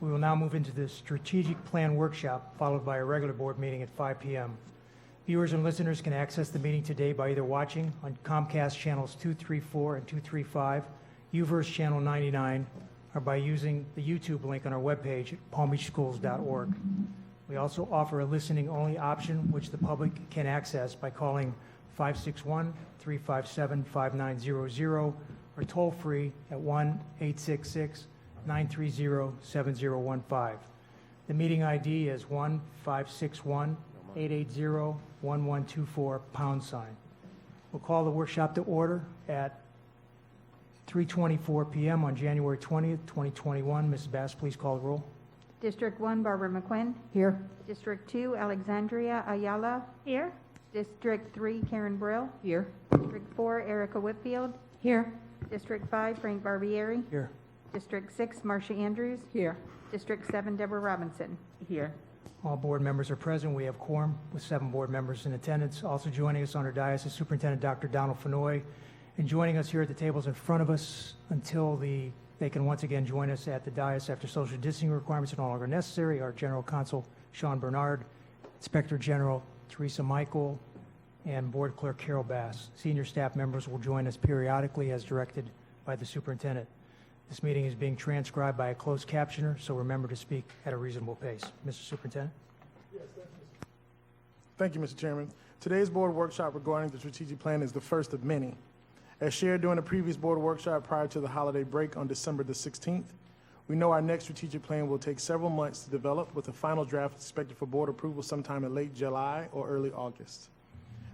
We will now move into the Strategic Plan Workshop, followed by a regular board meeting at 5 p.m. Viewers and listeners can access the meeting today by either watching on Comcast channels 234 and 235, UVerse channel 99, or by using the YouTube link on our webpage at palmbeachschools.org. We also offer a listening-only option, which the public can access by calling 561-357-5900 or toll-free at 1-866-930-7015. The meeting ID is 1-561-880-1124 #. We'll call the workshop to order at 3:24 p.m. on January 20th, 2021. Mrs. Bass, please call the roll. District 1, Barbara McQuinn. Here. District 2, Alexandria Ayala. Here. District 3, Karen Brill. Here. District 4, Erica Whitfield. Here. District 5, Frank Barbieri. Here. District 6, Marcia Andrews. Here. District 7, Deborah Robinson. Here. All board members are present. We have quorum with 7 board members in attendance. Also joining us on our dais is Superintendent Dr. Donald Fenoy, and joining us here at the tables in front of us until they can once again join us at the dais after social distancing requirements are no longer necessary, our General Counsel Sean Bernard, Inspector General Teresa Michael, and Board Clerk Carol Bass. Senior staff members will join us periodically as directed by the Superintendent. This meeting is being transcribed by a closed captioner, so remember to speak at a reasonable pace. Mr. Superintendent? Yes, thank you, Mr. Chairman. Today's board workshop regarding the strategic plan is the first of many. As shared during the previous board workshop prior to the holiday break on December the 16th, we know our next strategic plan will take several months to develop, with a final draft expected for board approval sometime in late July or early August.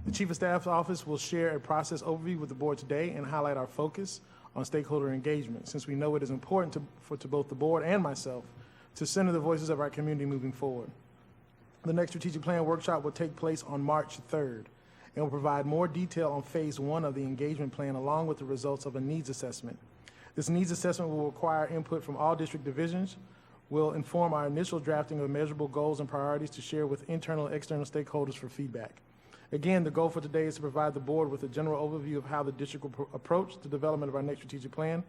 The Chief of Staff's office will share a process overview with the board today and highlight our focus on stakeholder engagement, since we know it is important to both the board and myself to center the voices of our community moving forward. The next strategic plan workshop will take place on March 3rd. And will provide more detail on phase 1 of the engagement plan, along with the results of a needs assessment. This needs assessment will require input from all district divisions, will inform our initial drafting of measurable goals and priorities to share with internal and external stakeholders for feedback. Again, the goal for today is to provide the board with a general overview of how the district will approach the development of our next strategic plan.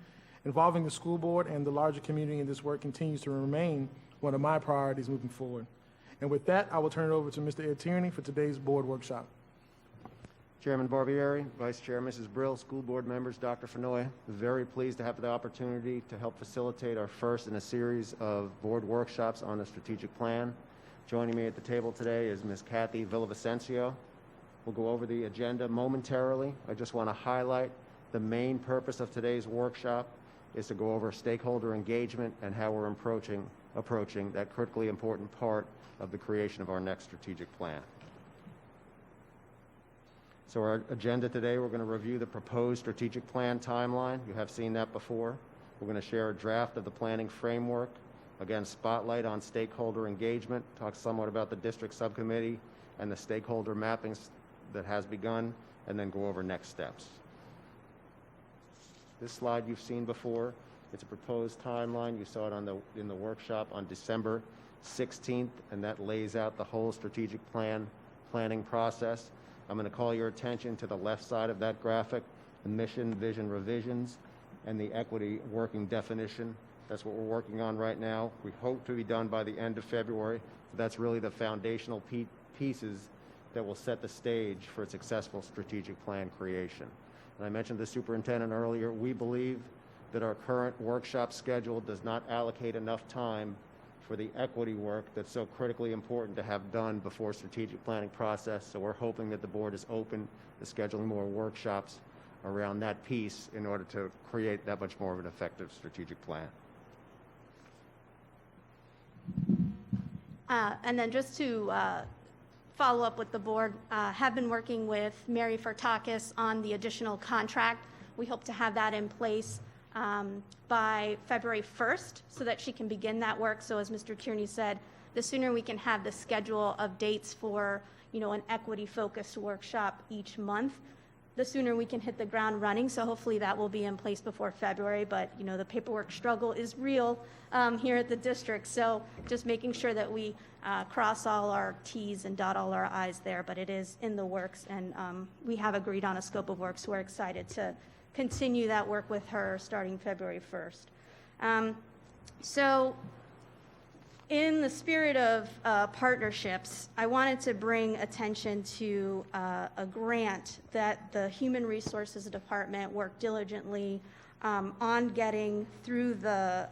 Involving the school board and the larger community in this work continues to remain one of my priorities moving forward. And with that, I will turn it over to Mr. Ed Tierney for today's board workshop. Chairman Barbieri, Vice Chair Mrs. Brill, school board members, Dr. Fenoy, very pleased to have the opportunity to help facilitate our first in a series of board workshops on the strategic plan. Joining me at the table today is Ms. Kathy Villavicencio. We'll go over the agenda momentarily. I just want to highlight the main purpose of today's workshop is to go over stakeholder engagement and how we're approaching that critically important part of the creation of our next strategic plan. So our agenda today, we're going to review the proposed strategic plan timeline. You have seen that before. We're going to share a draft of the planning framework. Again, spotlight on stakeholder engagement, talk somewhat about the district subcommittee and the stakeholder mappings that has begun, and then go over next steps. This slide you've seen before. It's a proposed timeline. You saw it in the workshop on December 16th, and that lays out the whole strategic planning process. I'm going to call your attention to the left side of that graphic, the mission, vision, revisions, and the equity working definition. That's what we're working on right now. We hope to be done by the end of February. That's really the foundational pieces that will set the stage for a successful strategic plan creation. And I mentioned the superintendent earlier. We believe that our current workshop schedule does not allocate enough time for the equity work that's so critically important to have done before strategic planning process. So we're hoping that the board is open to scheduling more workshops around that piece in order to create that much more of an effective strategic plan. And then just to follow up with the board, have been working with Mary Fartakis on the additional contract. We hope to have that in place by February 1st so that she can begin that work. So as Mr. Tierney said, the sooner we can have the schedule of dates for, an equity-focused workshop each month, the sooner we can hit the ground running. So hopefully that will be in place before February. But, the paperwork struggle is real here at the district. So just making sure that we cross all our T's and dot all our I's there. But it is in the works, and we have agreed on a scope of work. So we're excited to continue that work with her starting February 1st. So In the spirit of partnerships, I wanted to bring attention to a grant that the Human Resources Department worked diligently on getting through the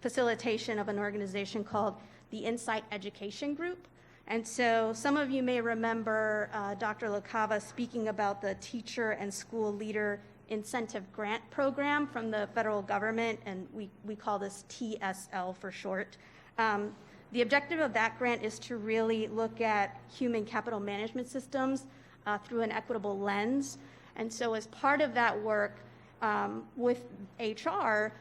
facilitation of an organization called the Insight Education Group. And so some of you may remember Dr. LaCava speaking about the Teacher and School Leader Incentive Grant Program from the federal government, and we call this TSL for short. The objective of that grant is to really look at human capital management systems through an equitable lens. And so as part of that work with HR,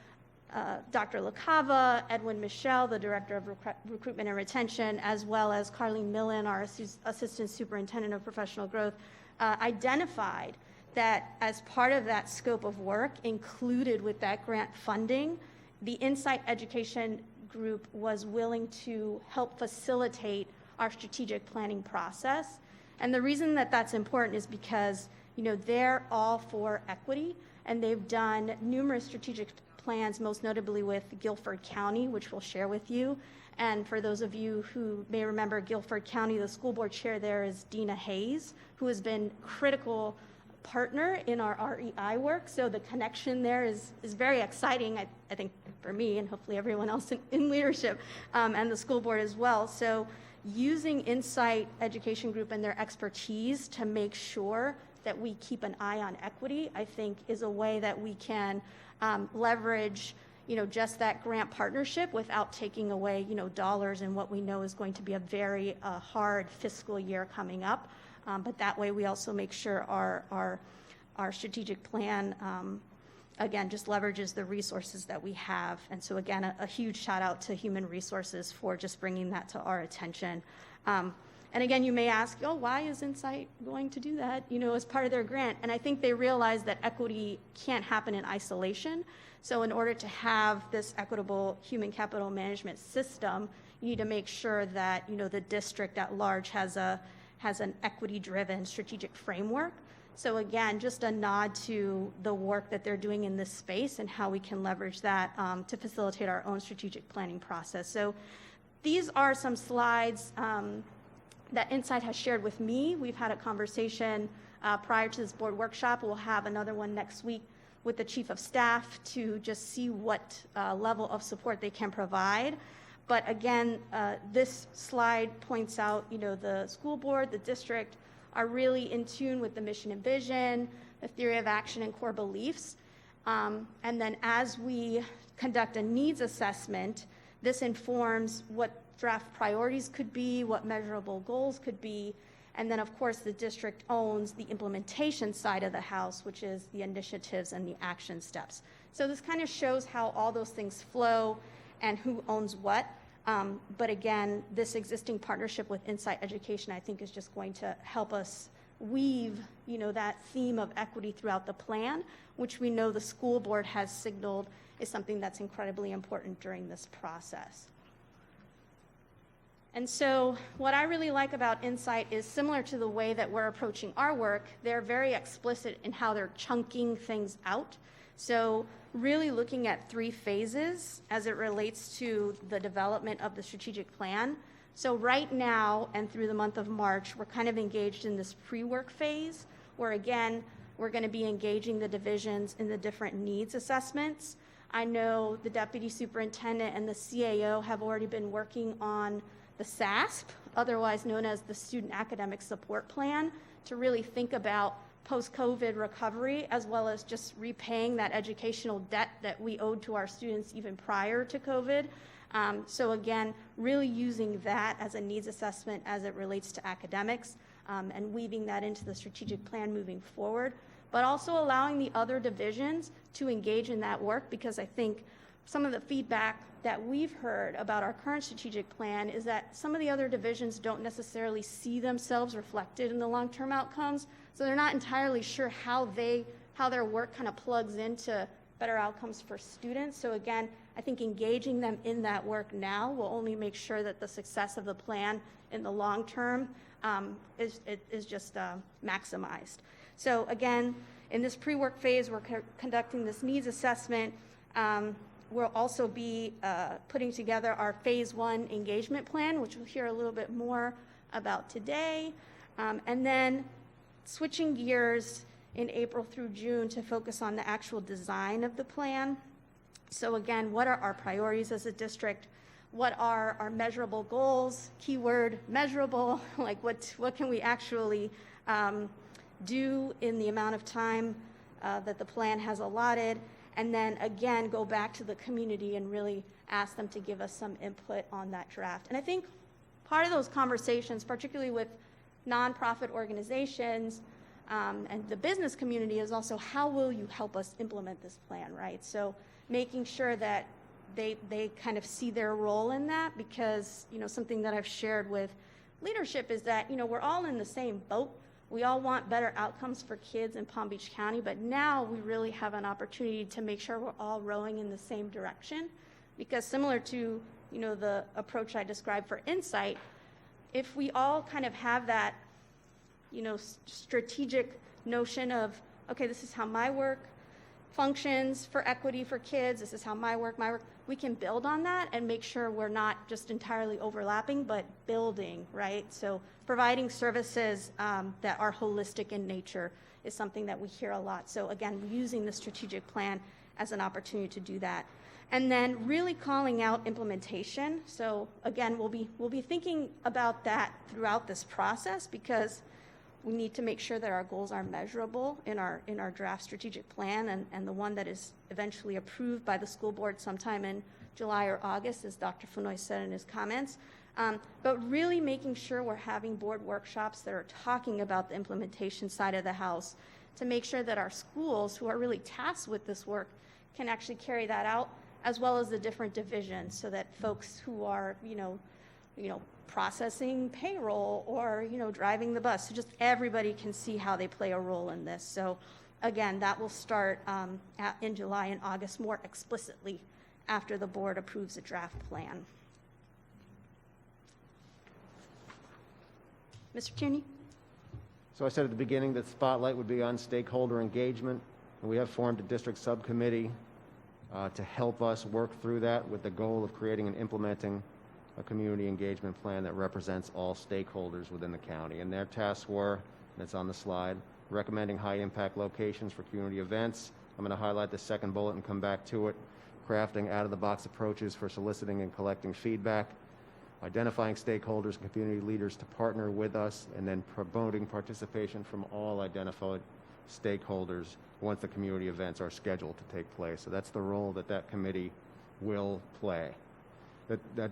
Dr. LaCava, Edwin Michel, the Director of Recruitment and Retention, as well as Carlene Millen, our Assistant Superintendent of Professional Growth, identified that as part of that scope of work, included with that grant funding, the Insight Education Group was willing to help facilitate our strategic planning process. And the reason that that's important is because, they're all for equity, and they've done numerous strategic plans, most notably with Guilford County, which we'll share with you. And for those of you who may remember Guilford County, the school board chair there is Dina Hayes, who has been critical partner in our REI work. So the connection there is very exciting, I think, for me and hopefully everyone else in leadership and the school board as well. So using Insight Education Group and their expertise to make sure that we keep an eye on equity, I think is a way that we can leverage just that grant partnership without taking away dollars in what we know is going to be a very hard fiscal year coming up. But that way we also make sure our strategic plan, again, just leverages the resources that we have. And so again, a huge shout out to Human Resources for just bringing that to our attention. And again, you may ask, why is Insight going to do that, as part of their grant? And I think they realize that equity can't happen in isolation. So in order to have this equitable human capital management system, you need to make sure that, the district at large has an equity-driven strategic framework. So again, just a nod to the work that they're doing in this space and how we can leverage that to facilitate our own strategic planning process. So these are some slides that Insight has shared with me. We've had a conversation prior to this board workshop. We'll have another one next week with the Chief of Staff to just see what level of support they can provide. But again, this slide points out, the school board, the district are really in tune with the mission and vision, the theory of action and core beliefs. And then as we conduct a needs assessment, this informs what draft priorities could be, what measurable goals could be. And then of course the district owns the implementation side of the house, which is the initiatives and the action steps. So this kind of shows how all those things flow and who owns what. But again, this existing partnership with Insight Education, I think, is just going to help us weave, that theme of equity throughout the plan, which we know the school board has signaled is something that's incredibly important during this process. And so what I really like about Insight is similar to the way that we're approaching our work. They're very explicit in how they're chunking things out. So really looking at 3 phases as it relates to the development of the strategic plan. So right now and through the month of March, we're kind of engaged in this pre-work phase where, again, we're going to be engaging the divisions in the different needs assessments. I know the Deputy Superintendent and the CAO have already been working on the SASP, otherwise known as the Student Academic Support Plan, to really think about post-COVID recovery, as well as just repaying that educational debt that we owed to our students even prior to COVID. So again, really using that as a needs assessment as it relates to academics and weaving that into the strategic plan moving forward, but also allowing the other divisions to engage in that work, because I think some of the feedback that we've heard about our current strategic plan is that some of the other divisions don't necessarily see themselves reflected in the long-term outcomes. So they're not entirely sure how their work kind of plugs into better outcomes for students. So again, I think engaging them in that work now will only make sure that the success of the plan in the long term is just maximized. So again, in this pre-work phase, we're conducting this needs assessment. We'll also be putting together our Phase 1 engagement plan, which we'll hear a little bit more about today. And then switching gears in April through June to focus on the actual design of the plan. So again, what are our priorities as a district? What are our measurable goals? Keyword measurable, like what can we actually do in the amount of time that the plan has allotted? And then again, go back to the community and really ask them to give us some input on that draft. And I think part of those conversations, particularly with nonprofit organizations and the business community, is also how will you help us implement this plan, right? So making sure that they kind of see their role in that, because, you know, something that I've shared with leadership is that, you know, we're all in the same boat. We all want better outcomes for kids in Palm Beach County, but now we really have an opportunity to make sure we're all rowing in the same direction, because similar to, you know, the approach I described for Insight, if we all kind of have that, you know, strategic notion of, okay, this is how my work functions for equity for kids, this is how my work, we can build on that and make sure we're not just entirely overlapping, but building, right? So providing services that are holistic in nature is something that we hear a lot. So again, using the strategic plan as an opportunity to do that. And then really calling out implementation. So again, we'll be thinking about that throughout this process, because we need to make sure that our goals are measurable in our draft strategic plan, and the one that is eventually approved by the school board sometime in July or August, as Dr. Fenoy said in his comments. But really making sure we're having board workshops that are talking about the implementation side of the house, to make sure that our schools, who are really tasked with this work, can actually carry that out, as well as the different divisions, so that folks who are, you know, processing payroll or, you know, driving the bus, so just everybody can see how they play a role in this. So again, that will start in July and August more explicitly after the board approves a draft plan. Mr. Tierney? So I said at the beginning that spotlight would be on stakeholder engagement, and we have formed a district subcommittee to help us work through that, with the goal of creating and implementing a community engagement plan that represents all stakeholders within the county. And their tasks were, and it's on the slide, recommending high-impact locations for community events. I'm going to highlight the second bullet and come back to it. Crafting out-of-the-box approaches for soliciting and collecting feedback, identifying stakeholders and community leaders to partner with us, and then promoting participation from all identified stakeholders once the community events are scheduled to take place. So that's the role that committee will play. That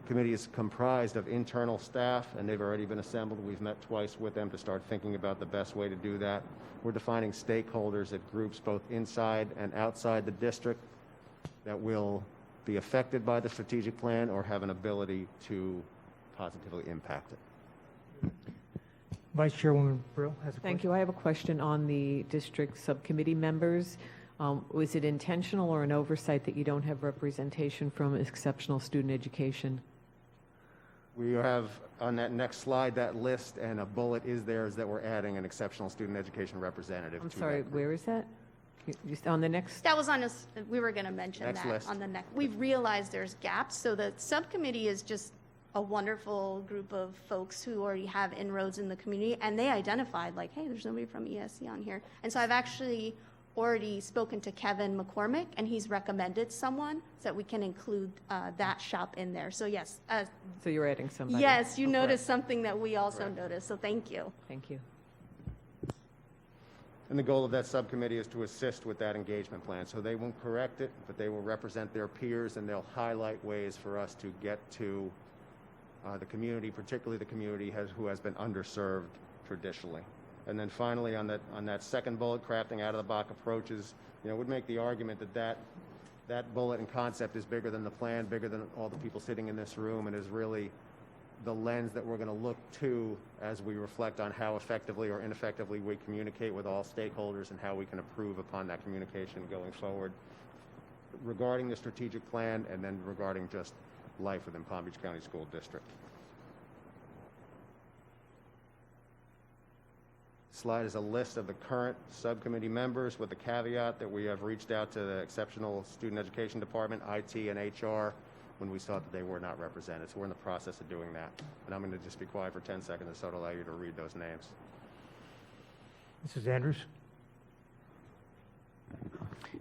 committee is comprised of internal staff, and they've already been assembled. We've met twice with them to start thinking about the best way to do that. We're defining stakeholders at groups both inside and outside the district that will be affected by the strategic plan or have an ability to positively impact it. Vice Chairwoman Brill has a question. Thank you. I have a question on the district subcommittee members. Was it intentional or an oversight that you don't have representation from exceptional student education? We have on that next slide that list, and a bullet is there is that we're adding an exceptional student education representative. I'm to sorry, that group. where is that? Just on the next? That was on us. We were going to mention Next that list. on the next. We've realized there's gaps, so the subcommittee is just a wonderful group of folks who already have inroads in the community, and they identified, like, hey, there's nobody from ESC on here. And so I've actually already spoken to Kevin McCormick, and he's recommended someone so that we can include that shop in there. So yes. So you're adding somebody? Yes, you Okay. noticed something that we also Correct. noticed, so thank you. Thank you. And the goal of that subcommittee is to assist with that engagement plan. So they won't correct it, but they will represent their peers, and they'll highlight ways for us to get to the community, particularly the community who has been underserved traditionally. And then finally, on that second bullet, crafting out-of-the-box approaches, would make the argument that bullet and concept is bigger than the plan, bigger than all the people sitting in this room, and is really the lens that we're going to look to as we reflect on how effectively or ineffectively we communicate with all stakeholders and how we can improve upon that communication going forward regarding the strategic plan and then regarding just life within Palm Beach County School District. Slide is a list of the current subcommittee members with the caveat that we have reached out to the Exceptional Student Education Department, IT, and HR when we saw that they were not represented. So we're in the process of doing that. And I'm going to just be quiet for 10 seconds so to allow you to read those names. Mrs. Andrews?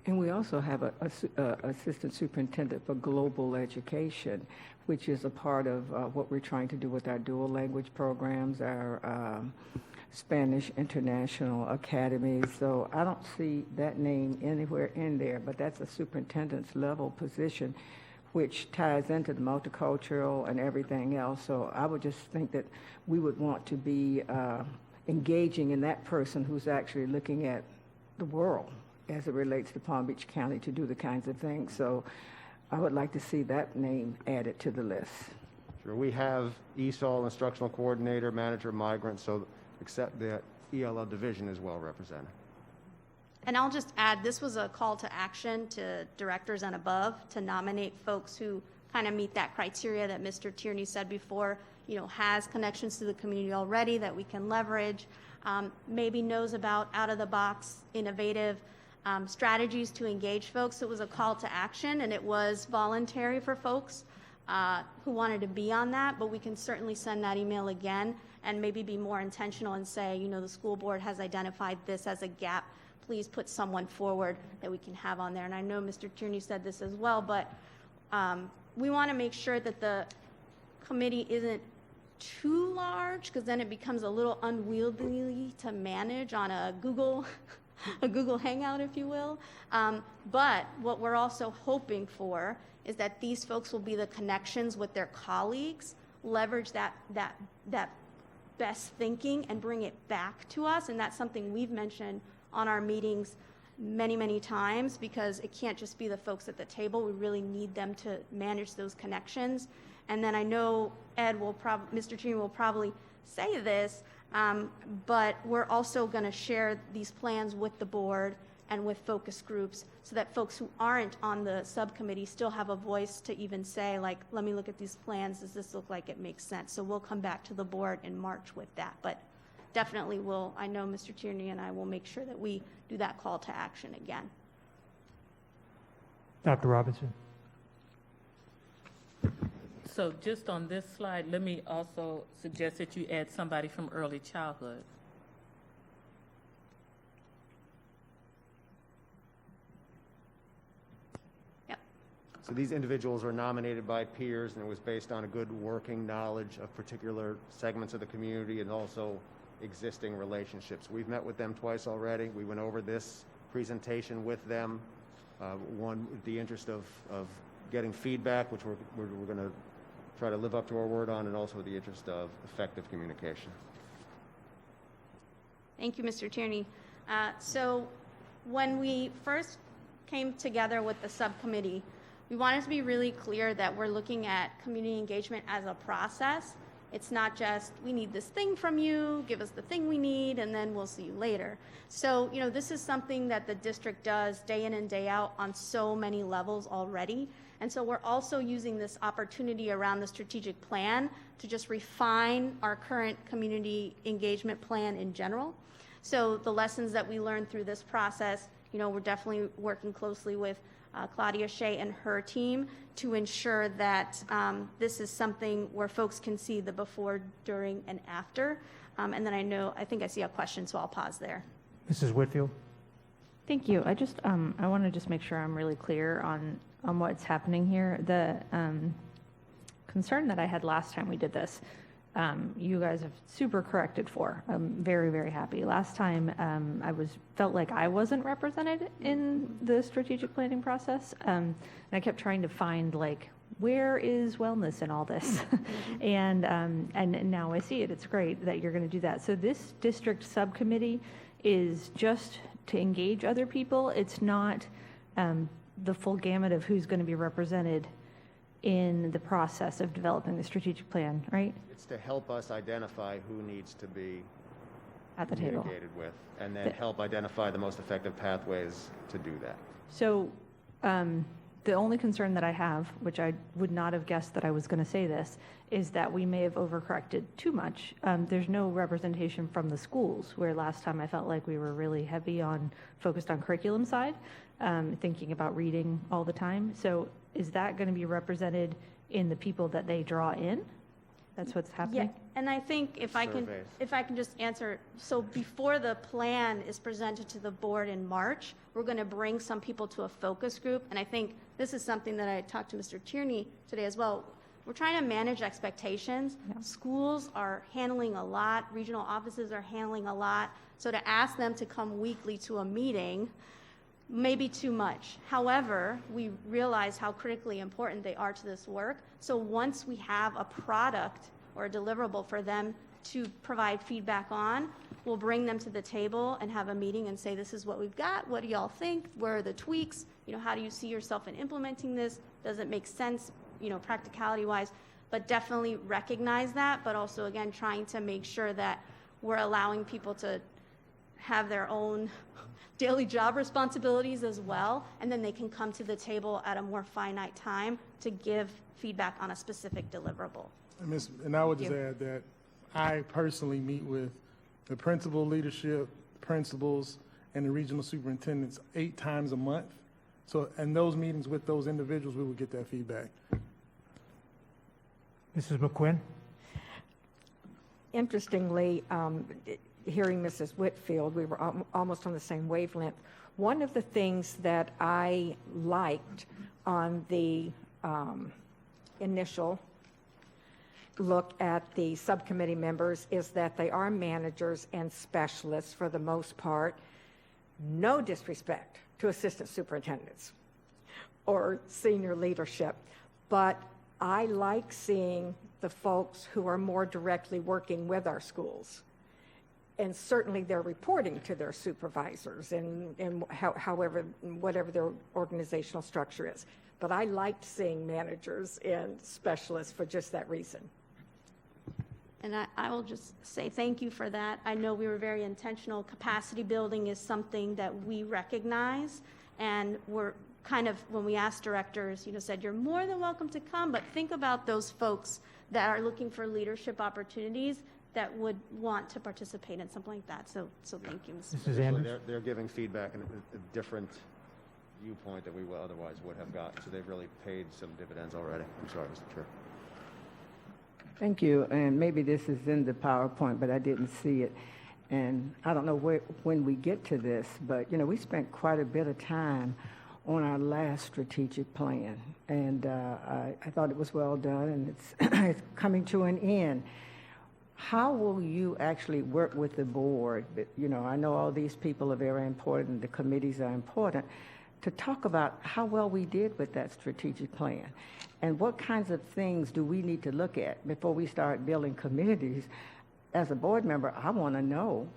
And we also have a assistant superintendent for global education, which is a part of what we're trying to do with our dual language programs, our Spanish International Academies. So I don't see that name anywhere in there, but that's a superintendent's level position, which ties into the multicultural and everything else. So I would just think that we would want to be engaging in that person who's actually looking at the world as it relates to Palm Beach County to do the kinds of things. So I would like to see that name added to the list. Sure. We have ESOL, Instructional Coordinator, Manager, Migrant, so except the ELL division is well represented. And I'll just add, this was a call to action to directors and above to nominate folks who kind of meet that criteria that Mr. Tierney said before, has connections to the community already that we can leverage, maybe knows about out-of-the-box, innovative strategies to engage folks. It was a call to action, and it was voluntary for folks who wanted to be on that, but we can certainly send that email again and maybe be more intentional and say, the school board has identified this as a gap. Please put someone forward that we can have on there. And I know Mr. Tierney said this as well, but we want to make sure that the committee isn't too large, because then it becomes a little unwieldy to manage on a Google Hangout, if you will. But what we're also hoping for is that these folks will be the connections with their colleagues, leverage that best thinking and bring it back to us. And that's something we've mentioned on our meetings many, many times, because it can't just be the folks at the table. We really need them to manage those connections. And then I know Mr. Tierney will probably say this, but we're also going to share these plans with the board and with focus groups so that folks who aren't on the subcommittee still have a voice to even say, like, let me look at these plans. Does this look like it makes sense? So we'll come back to the board in March with that. But definitely I know Mr. Tierney and I will make sure that we do that call to action again. Dr. Robinson? So just on this slide, let me also suggest that you add somebody from early childhood. Yep. So these individuals were nominated by peers, and it was based on a good working knowledge of particular segments of the community and also existing relationships. We've met with them twice already. We went over this presentation with them, one with the interest of getting feedback, which we're going to try to live up to our word on, and also with the interest of effective communication. Thank you, Mr. Tierney. So when we first came together with the subcommittee, we wanted to be really clear that we're looking at community engagement as a process. It's not just, we need this thing from you, give us the thing we need, and then we'll see you later. So, this is something that the district does day in and day out on so many levels already. And so we're also using this opportunity around the strategic plan to just refine our current community engagement plan in general. So the lessons that we learned through this process, we're definitely working closely with Claudia Shea and her team to ensure that this is something where folks can see the before, during, and after. And then I think I see a question, so I'll pause there. Mrs. Whitfield? Thank you. I want to just make sure I'm really clear on what's happening here. The concern that I had last time we did this, you guys have super corrected for. I'm very, very happy. Last time I felt like I wasn't represented in the strategic planning process, and I kept trying to find where is wellness in all this, and now I see it. It's great that you're going to do that. So this district subcommittee is just to engage other people. It's not the full gamut of who's going to be represented in the process of developing the strategic plan, right? It's to help us identify who needs to be At the table. communicated with, and then help identify the most effective pathways to do that. So The only concern that I have, which I would not have guessed that I was going to say this, is that we may have overcorrected too much. There's no representation from the schools, where last time I felt like we were really heavy on, focused on curriculum side, thinking about reading all the time. So is that going to be represented in the people that they draw in? That's what's happening? Yeah, and I think if I can just answer, so before the plan is presented to the board in March, we're going to bring some people to a focus group, and I think this is something that I talked to Mr. Tierney today as well. We're trying to manage expectations. Yeah. Schools are handling a lot, regional offices are handling a lot, so to ask them to come weekly to a meeting may be too much. However, we realize how critically important they are to this work. So once we have a product or a deliverable for them to provide feedback on, we'll bring them to the table and have a meeting and say, this is what we've got. What do y'all think? Where are the tweaks? You know, how do you see yourself in implementing this? Does it make sense, you know, practicality wise? But definitely recognize that, but also again, trying to make sure that we're allowing people to have their own daily job responsibilities as well, and then they can come to the table at a more finite time to give feedback on a specific deliverable. And I would just add that I personally meet with the principal leadership, principals, and the regional superintendents 8 times a month. So in those meetings with those individuals, we will get that feedback. Mrs. McQuinn? Interestingly, hearing Mrs. Whitfield, we were almost on the same wavelength. One of the things that I liked on the initial look at the subcommittee members is that they are managers and specialists for the most part. No disrespect to assistant superintendents or senior leadership, but I like seeing the folks who are more directly working with our schools. And certainly they're reporting to their supervisors and however, whatever their organizational structure is. But I liked seeing managers and specialists for just that reason. And I will just say thank you for that. I know we were very intentional. Capacity building is something that we recognize, and we're kind of, when we asked directors, you know, said you're more than welcome to come, but think about those folks that are looking for leadership opportunities that would want to participate in something like that. So thank you, Mr. Mrs. Andrews? They're giving feedback in a different viewpoint that we otherwise would have gotten, so they've really paid some dividends already. I'm sorry, Mr. Chair. Thank you, and maybe this is in the PowerPoint, but I didn't see it. And I don't know when we get to this, but, you know, we spent quite a bit of time on our last strategic plan, and I thought it was well done, and it's coming to an end. How will you actually work with the board? You know, I know all these people are very important, the committees are important, to talk about how well we did with that strategic plan. And what kinds of things do we need to look at before we start building committees? As a board member, I want to know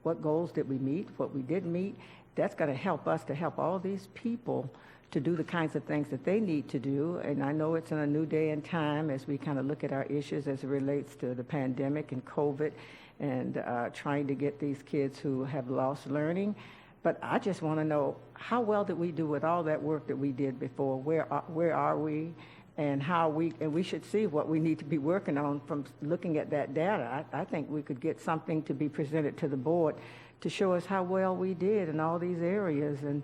what goals did we meet, what we didn't meet. That's going to help us to help all these people to do the kinds of things that they need to do. And I know it's in a new day and time as we kind of look at our issues as it relates to the pandemic and COVID and trying to get these kids who have lost learning. But I just want to know, how well did we do with all that work that we did before? Where are we? And we should see what we need to be working on from looking at that data. I think we could get something to be presented to the board to show us how well we did in all these areas. And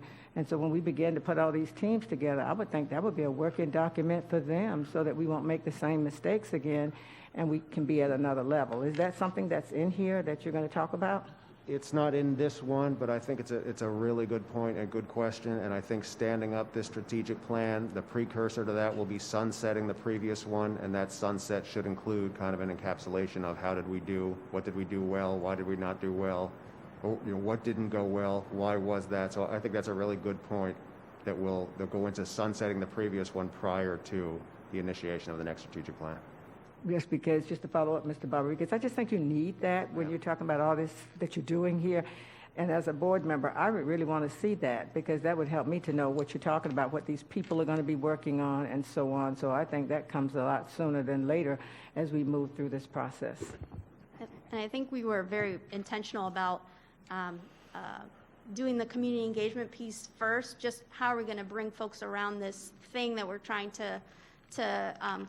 so when we begin to put all these teams together, I would think that would be a working document for them so that we won't make the same mistakes again and we can be at another level. Is that something that's in here that you're going to talk about? It's not in this one, but I think it's a really good point and a good question, and I think standing up this strategic plan, the precursor to that will be sunsetting the previous one, and that sunset should include kind of an encapsulation of how did we do, what did we do well, why did we not do well, or, you know, what didn't go well, why was that? So I think that's a really good point that they'll go into sunsetting the previous one prior to the initiation of the next strategic plan. Yes, because just to follow up, Mr. Barber, because I just think you need that when you're talking about all this that you're doing here. And as a board member, I would really want to see that because that would help me to know what you're talking about, what these people are going to be working on, and so on. So I think that comes a lot sooner than later as we move through this process. And I think we were very intentional about doing the community engagement piece first, just how are we going to bring folks around this thing that we're trying to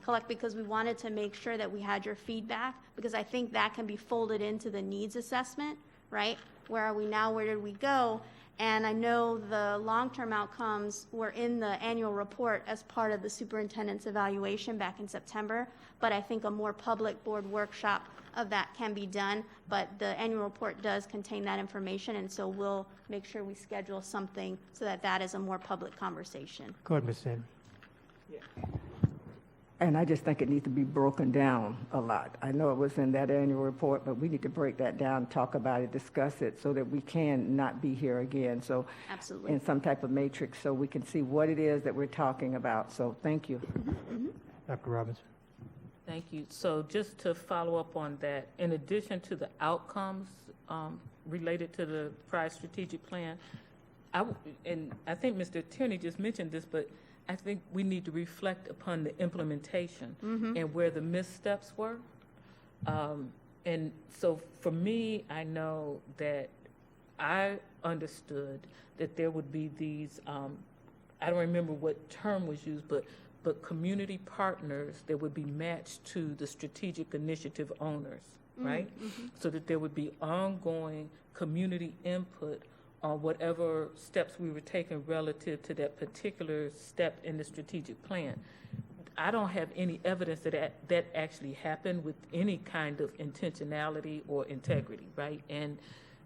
collect, because we wanted to make sure that we had your feedback, because I think that can be folded into the needs assessment, right? Where are we now? Where did we go? And I know the long-term outcomes were in the annual report as part of the superintendent's evaluation back in September, but I think a more public board workshop of that can be done. But the annual report does contain that information, and so we'll make sure we schedule something so that that is a more public conversation. Go ahead, Ms. Sanders. And I just think it needs to be broken down a lot. I know it was in that annual report, but we need to break that down, talk about it, discuss it, so that we can not be here again. So, Absolutely. in some type of matrix, so we can see what it is that we're talking about. So, thank you. Dr. Robinson. Thank you. So just to follow up on that, in addition to the outcomes related to the prior strategic plan, and I think Mr. Tierney just mentioned this, but I think we need to reflect upon the implementation and where the missteps were. And so for me, I know that I understood that there would be these, I don't remember what term was used, but community partners that would be matched to the strategic initiative owners, right? So that there would be ongoing community input on whatever steps we were taking relative to that particular step in the strategic plan. I don't have any evidence that that actually happened with any kind of intentionality or integrity, right? And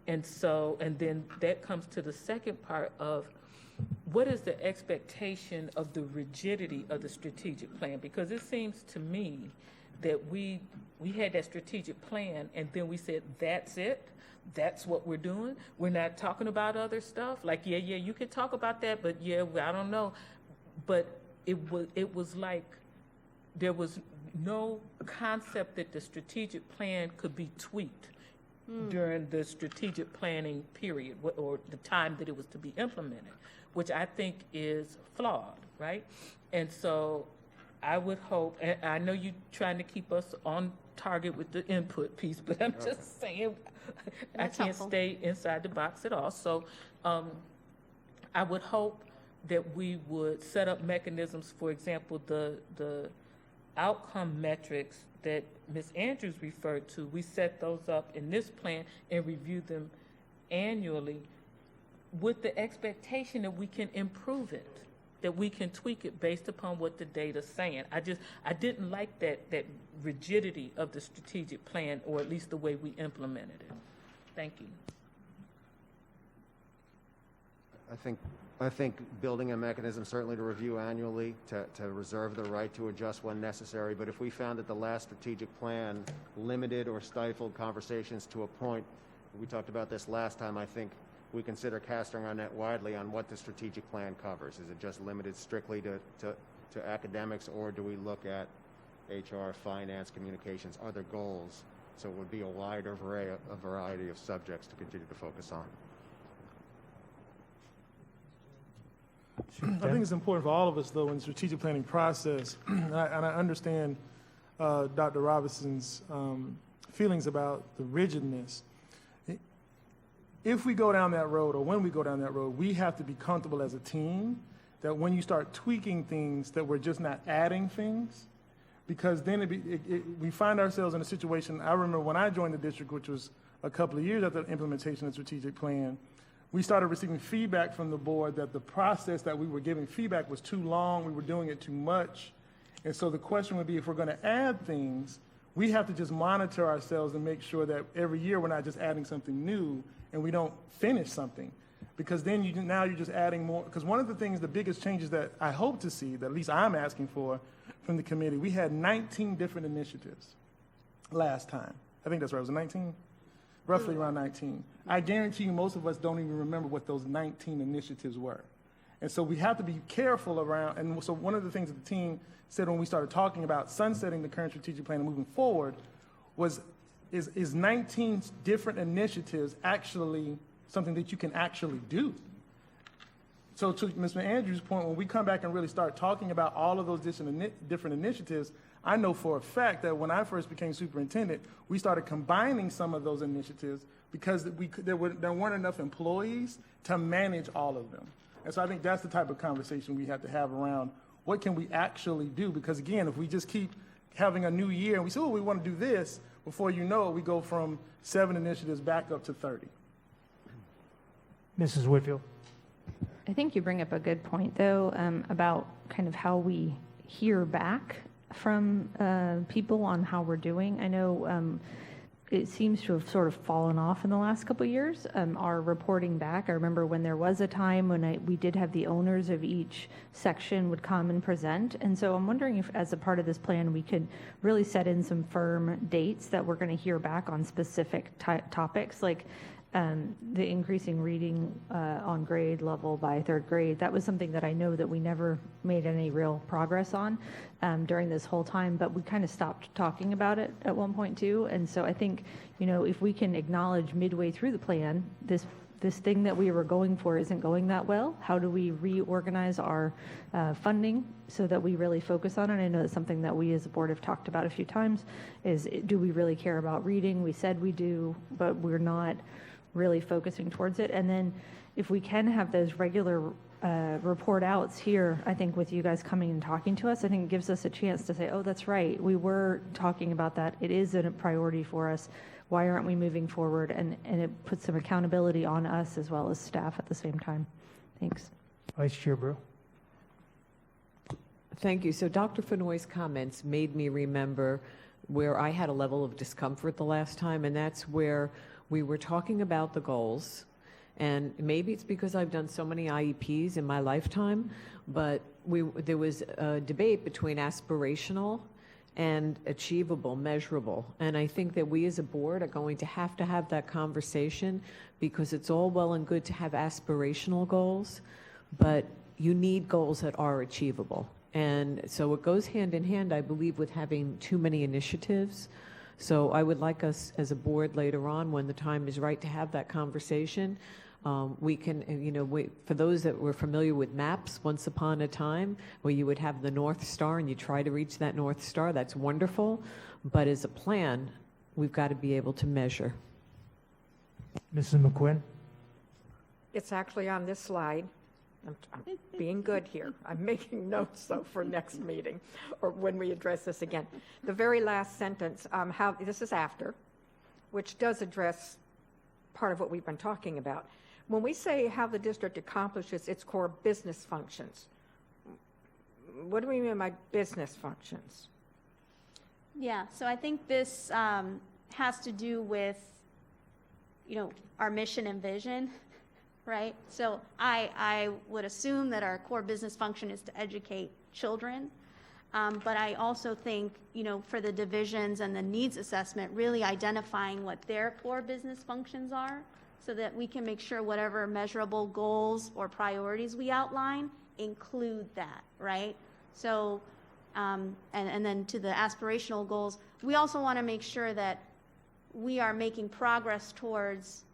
then that comes to the second part of what is the expectation of the rigidity of the strategic plan? Because it seems to me that we had that strategic plan and then we said, that's it. That's what we're doing. We're not talking about other stuff. Like, yeah, you can talk about that, but yeah, I don't know. But it was like there was no concept that the strategic plan could be tweaked during the strategic planning period or the time that it was to be implemented, which I think is flawed, right? And so I would hope, and I know you're trying to keep us on target with the input piece, but I'm just saying I That's can't helpful. stay inside the box at all. So I would hope that we would set up mechanisms, for example, the outcome metrics that Ms. Andrews referred to, we set those up in this plan and review them annually with the expectation that we can improve it, that we can tweak it based upon what the data's saying. I didn't like that rigidity of the strategic plan, or at least the way we implemented it. Thank you. I think building a mechanism certainly to review annually, to reserve the right to adjust when necessary, but if we found that the last strategic plan limited or stifled conversations to a point, we talked about this last time, I think we consider casting our net widely on what the strategic plan covers. Is it just limited strictly to academics, or do we look at HR, finance, communications, other goals? So it would be a wider variety of subjects to continue to focus on. I think it's important for all of us, though, in the strategic planning process, and I understand Dr. Robinson's feelings about the rigidness. If we go down that road, or when we go down that road, we have to be comfortable as a team that when you start tweaking things, that we're just not adding things, because then we find ourselves in a situation. I remember when I joined the district, which was a couple of years after the implementation of the strategic plan, we started receiving feedback from the board that the process that we were giving feedback was too long, we were doing it too much. And so the question would be, if we're going to add things, we have to just monitor ourselves and make sure that every year we're not just adding something new and we don't finish something. Because then now you're just adding more. Because one of the things, the biggest changes that I hope to see, that at least I'm asking for from the committee, we had 19 different initiatives last time. I think that's right, was it 19? Roughly around 19. I guarantee you most of us don't even remember what those 19 initiatives were. And so we have to be careful around, and so one of the things that the team said when we started talking about sunsetting the current strategic plan and moving forward was, is 19 different initiatives actually something that you can actually do? So to Mr. Andrews' point, when we come back and really start talking about all of those different initiatives, I know for a fact that when I first became superintendent, we started combining some of those initiatives because there weren't enough employees to manage all of them. And so I think that's the type of conversation we have to have around what can we actually do? Because again, if we just keep having a new year and we say, oh, we want to do this, before you know it, we go from 7 initiatives back up to 30. Mrs. Whitfield. I think you bring up a good point, though, about kind of how we hear back from people on how we're doing. I know it seems to have sort of fallen off in the last couple of years, our reporting back. I remember when there was a time when we did have the owners of each section would come and present. And so I'm wondering if, as a part of this plan, we could really set in some firm dates that we're going to hear back on specific topics, like the increasing reading on grade level by 3rd grade. That was something that I know that we never made any real progress on during this whole time, but we kind of stopped talking about it at one point too. And so I think, you know, if we can acknowledge midway through the plan, this thing that we were going for isn't going that well, how do we reorganize our funding so that we really focus on it? I know that's something that we as a board have talked about a few times, is do we really care about reading? We said we do, but we're not really focusing towards it. And then if we can have those regular report outs here, I think with you guys coming and talking to us, I think it gives us a chance to say, oh, that's right, we were talking about that. It is a priority for us. Why aren't we moving forward? And it puts some accountability on us as well as staff at the same time. Thanks. Vice Chair Brew. Thank you. So Dr. Fenoy's comments made me remember where I had a level of discomfort the last time, and that's where we were talking about the goals, and maybe it's because I've done so many IEPs in my lifetime, but there was a debate between aspirational and achievable, measurable. And I think that we as a board are going to have that conversation, because it's all well and good to have aspirational goals, but you need goals that are achievable. And so it goes hand in hand, I believe, with having too many initiatives. So I would like us as a board later on, when the time is right to have that conversation, we can, you know, for those that were familiar with maps once upon a time, where you would have the North Star and you try to reach that North Star, that's wonderful. But as a plan, we've got to be able to measure. Mrs. McQuinn. It's actually on this slide. I'm being good here. I'm making notes, though, for next meeting or when we address this again. The very last sentence, how this is after, which does address part of what we've been talking about. When we say how the district accomplishes its core business functions, what do we mean by business functions? Yeah, so I think this has to do with, you know, our mission and vision, right? So I would assume that our core business function is to educate children, but I also think, you know, for the divisions and the needs assessment, really identifying what their core business functions are, so that we can make sure whatever measurable goals or priorities we outline include that, right? So, and then to the aspirational goals, we also want to make sure that we are making progress towards,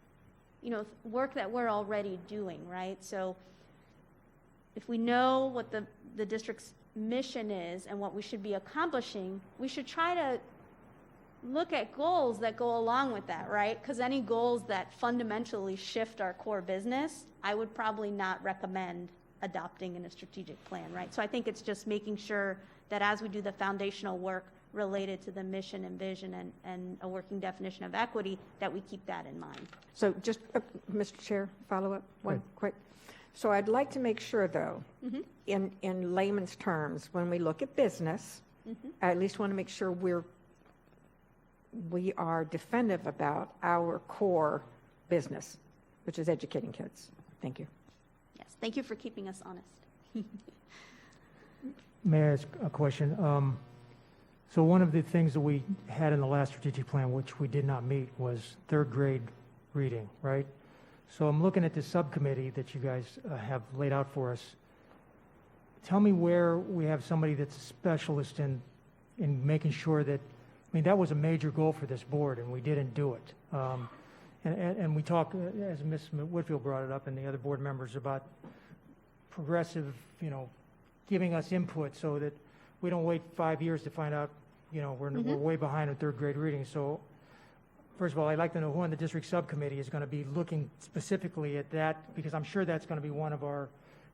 you know, work that we're already doing, right? So if we know what the district's mission is and what we should be accomplishing, we should try to look at goals that go along with that, right? Because any goals that fundamentally shift our core business, I would probably not recommend adopting in a strategic plan, right? So I think it's just making sure that as we do the foundational work related to the mission and vision and a working definition of equity, that we keep that in mind. So just, Mr. Chair, follow up one quick. So I'd like to make sure, though, in layman's terms, when we look at business, I at least want to make sure we are definitive about our core business, which is educating kids. Thank you. Yes, thank you for keeping us honest. May I ask a question? So one of the things that we had in the last strategic plan, which we did not meet, was 3rd grade reading, right? So I'm looking at this subcommittee that you guys have laid out for us. Tell me where we have somebody that's a specialist in making sure that, I mean, that was a major goal for this board, and we didn't do it. And we talk, as Ms. Whitfield brought it up, and the other board members, about progressive, you know, giving us input so that we don't wait 5 years to find out we're way behind in third grade reading. So first of all, I'd like to know who on the district subcommittee is going to be looking specifically at that, because I'm sure that's going to be one of our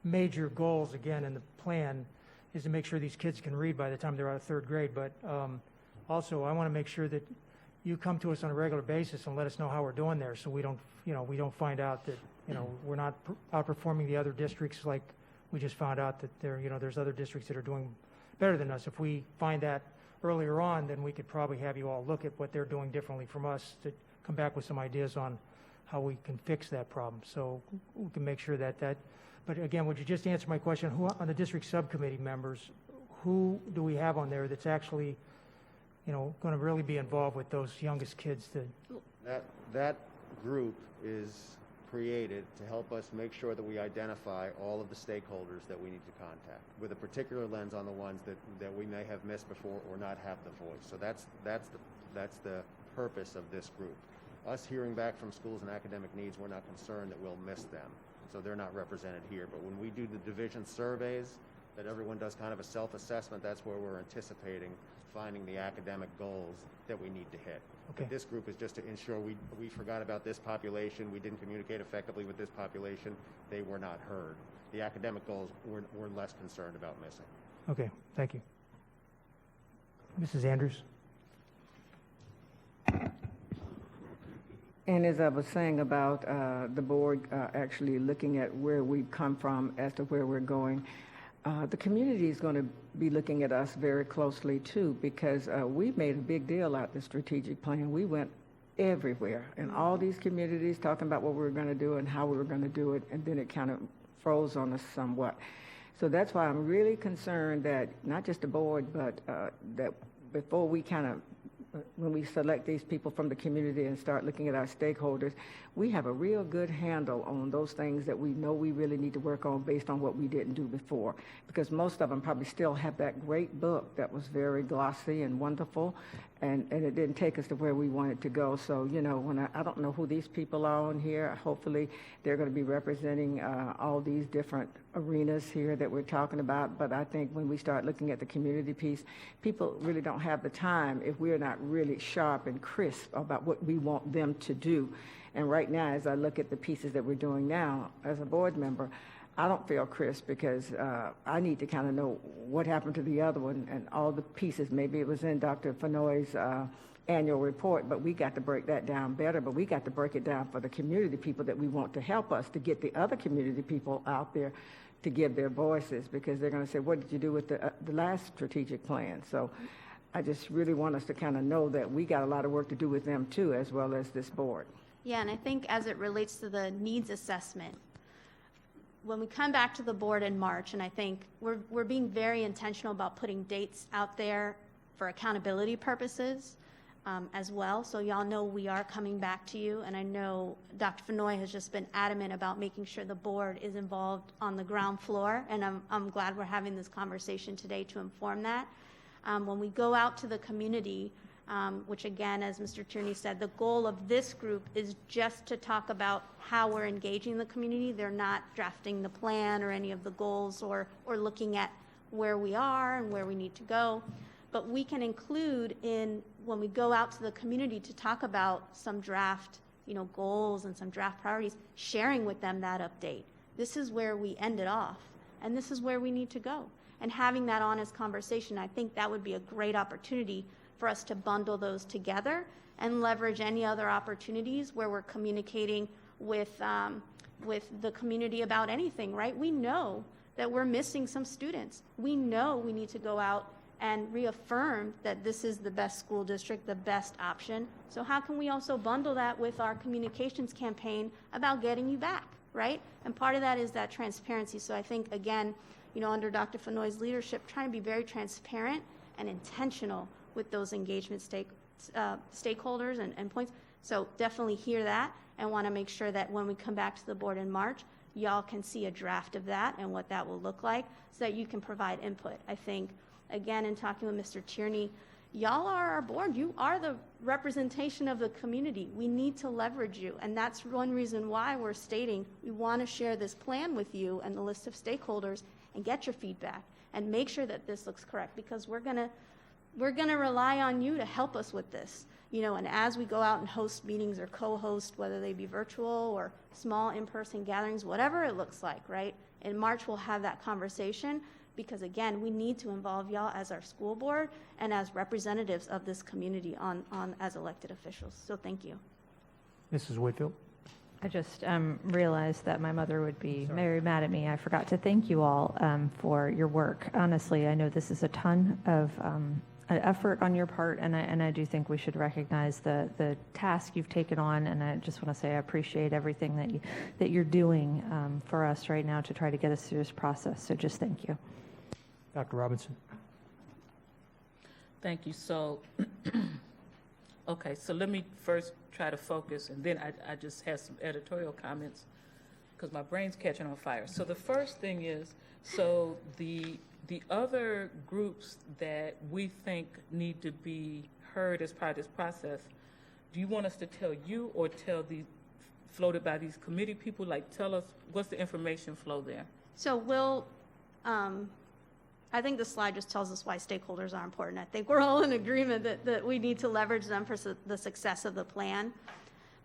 major goals, again, in the plan, is to make sure these kids can read by the time they're out of third grade. But also, I want to make sure that you come to us on a regular basis and let us know how we're doing there, so we don't find out that, we're not outperforming the other districts, like we just found out that there's other districts that are doing better than us. If we find that earlier on, then we could probably have you all look at what they're doing differently from us to come back with some ideas on how we can fix that problem. So we can make sure that but again, would you just answer my question? Who on the district subcommittee members, who do we have on there that's actually, going to really be involved with those youngest kids? That group is created to help us make sure that we identify all of the stakeholders that we need to contact, with a particular lens on the ones that we may have missed before or not have the voice. So that's the purpose of this group. Us hearing back from schools and academic needs, we're not concerned that we'll miss them. So they're not represented here. But when we do the division surveys, that everyone does kind of a self-assessment, that's where we're anticipating finding the academic goals that we need to hit. Okay. But this group is just to ensure we forgot about this population, we didn't communicate effectively with this population, they were not heard. The academic goals we're less concerned about missing. Okay, thank you. Mrs. Andrews? And as I was saying about the board actually looking at where we've come from as to where we're going, the community is going to be looking at us very closely too, because we made a big deal out of the strategic plan. We went everywhere in all these communities talking about what we were going to do and how we were going to do it, and then it kind of froze on us somewhat. So that's why I'm really concerned that not just the board, but that before we when we select these people from the community and start looking at our stakeholders, we have a real good handle on those things that we know we really need to work on based on what we didn't do before. Because most of them probably still have that great book that was very glossy and wonderful, and it didn't take us to where we wanted to go. So, when I don't know who these people are on here. Hopefully they're going to be representing all these different arenas here that we're talking about. But I think when we start looking at the community piece, people really don't have the time if we're not really sharp and crisp about what we want them to do. And right now, as I look at the pieces that we're doing now, as a board member, I don't feel crisp because I need to kind of know what happened to the other one and all the pieces. Maybe it was in Dr. Fenoy's annual report, but we got to break that down better. But we got to break it down for the community people that we want to help us to get the other community people out there to give their voices, because they're going to say, what did you do with the last strategic plan? So I just really want us to kind of know that we got a lot of work to do with them too, as well as this board. Yeah, and I think as it relates to the needs assessment, when we come back to the board in March, and I think we're being very intentional about putting dates out there for accountability purposes as well. So y'all know we are coming back to you, and I know Dr. Fenoy has just been adamant about making sure the board is involved on the ground floor, and I'm glad we're having this conversation today to inform that. When we go out to the community, which again, as Mr. Tierney said, the goal of this group is just to talk about how we're engaging the community. They're not drafting the plan or any of the goals or looking at where we are and where we need to go. But we can include when we go out to the community to talk about some draft, goals and some draft priorities, sharing with them that update. This is where we ended off, and this is where we need to go. And having that honest conversation, I think that would be a great opportunity for us to bundle those together and leverage any other opportunities where we're communicating with the community about anything, right? We know that we're missing some students. We know we need to go out and reaffirm that this is the best school district, the best option. So how can we also bundle that with our communications campaign about getting you back, right? And part of that is that transparency. So I think, again, under Dr. Fenoy's leadership, trying to be very transparent and intentional with those engagement stakeholders and points. So definitely hear that and want to make sure that when we come back to the board in March, y'all can see a draft of that and what that will look like so that you can provide input. I think, again, in talking with Mr. Tierney, y'all are our board. You are the representation of the community. We need to leverage you. And that's one reason why we're stating we want to share this plan with you and the list of stakeholders and get your feedback and make sure that this looks correct, because we're going to we're going to rely on you to help us with this. And as we go out and host meetings or co-host, whether they be virtual or small in-person gatherings, whatever it looks like, right? In March, we'll have that conversation because, again, we need to involve y'all as our school board and as representatives of this community as elected officials. So thank you. Mrs. Whitfield? I just realized that my mother would be very mad at me. I forgot to thank you all for your work. Honestly, I know this is a ton of effort on your part, and I do think we should recognize the task you've taken on, and I just want to say I appreciate everything that you're doing for us right now to try to get us through this process. So just thank you. Dr. Robinson? Thank you. So, okay, so let me first try to focus, and then I just have some editorial comments because my brain's catching on fire. So the first thing is, so the other groups that we think need to be heard as part of this process, do you want us to tell you or tell the floated by these committee people? Like, tell us, what's the information flow there? So we'll, I think the slide just tells us why stakeholders are important. I think we're all in agreement that we need to leverage them for the success of the plan.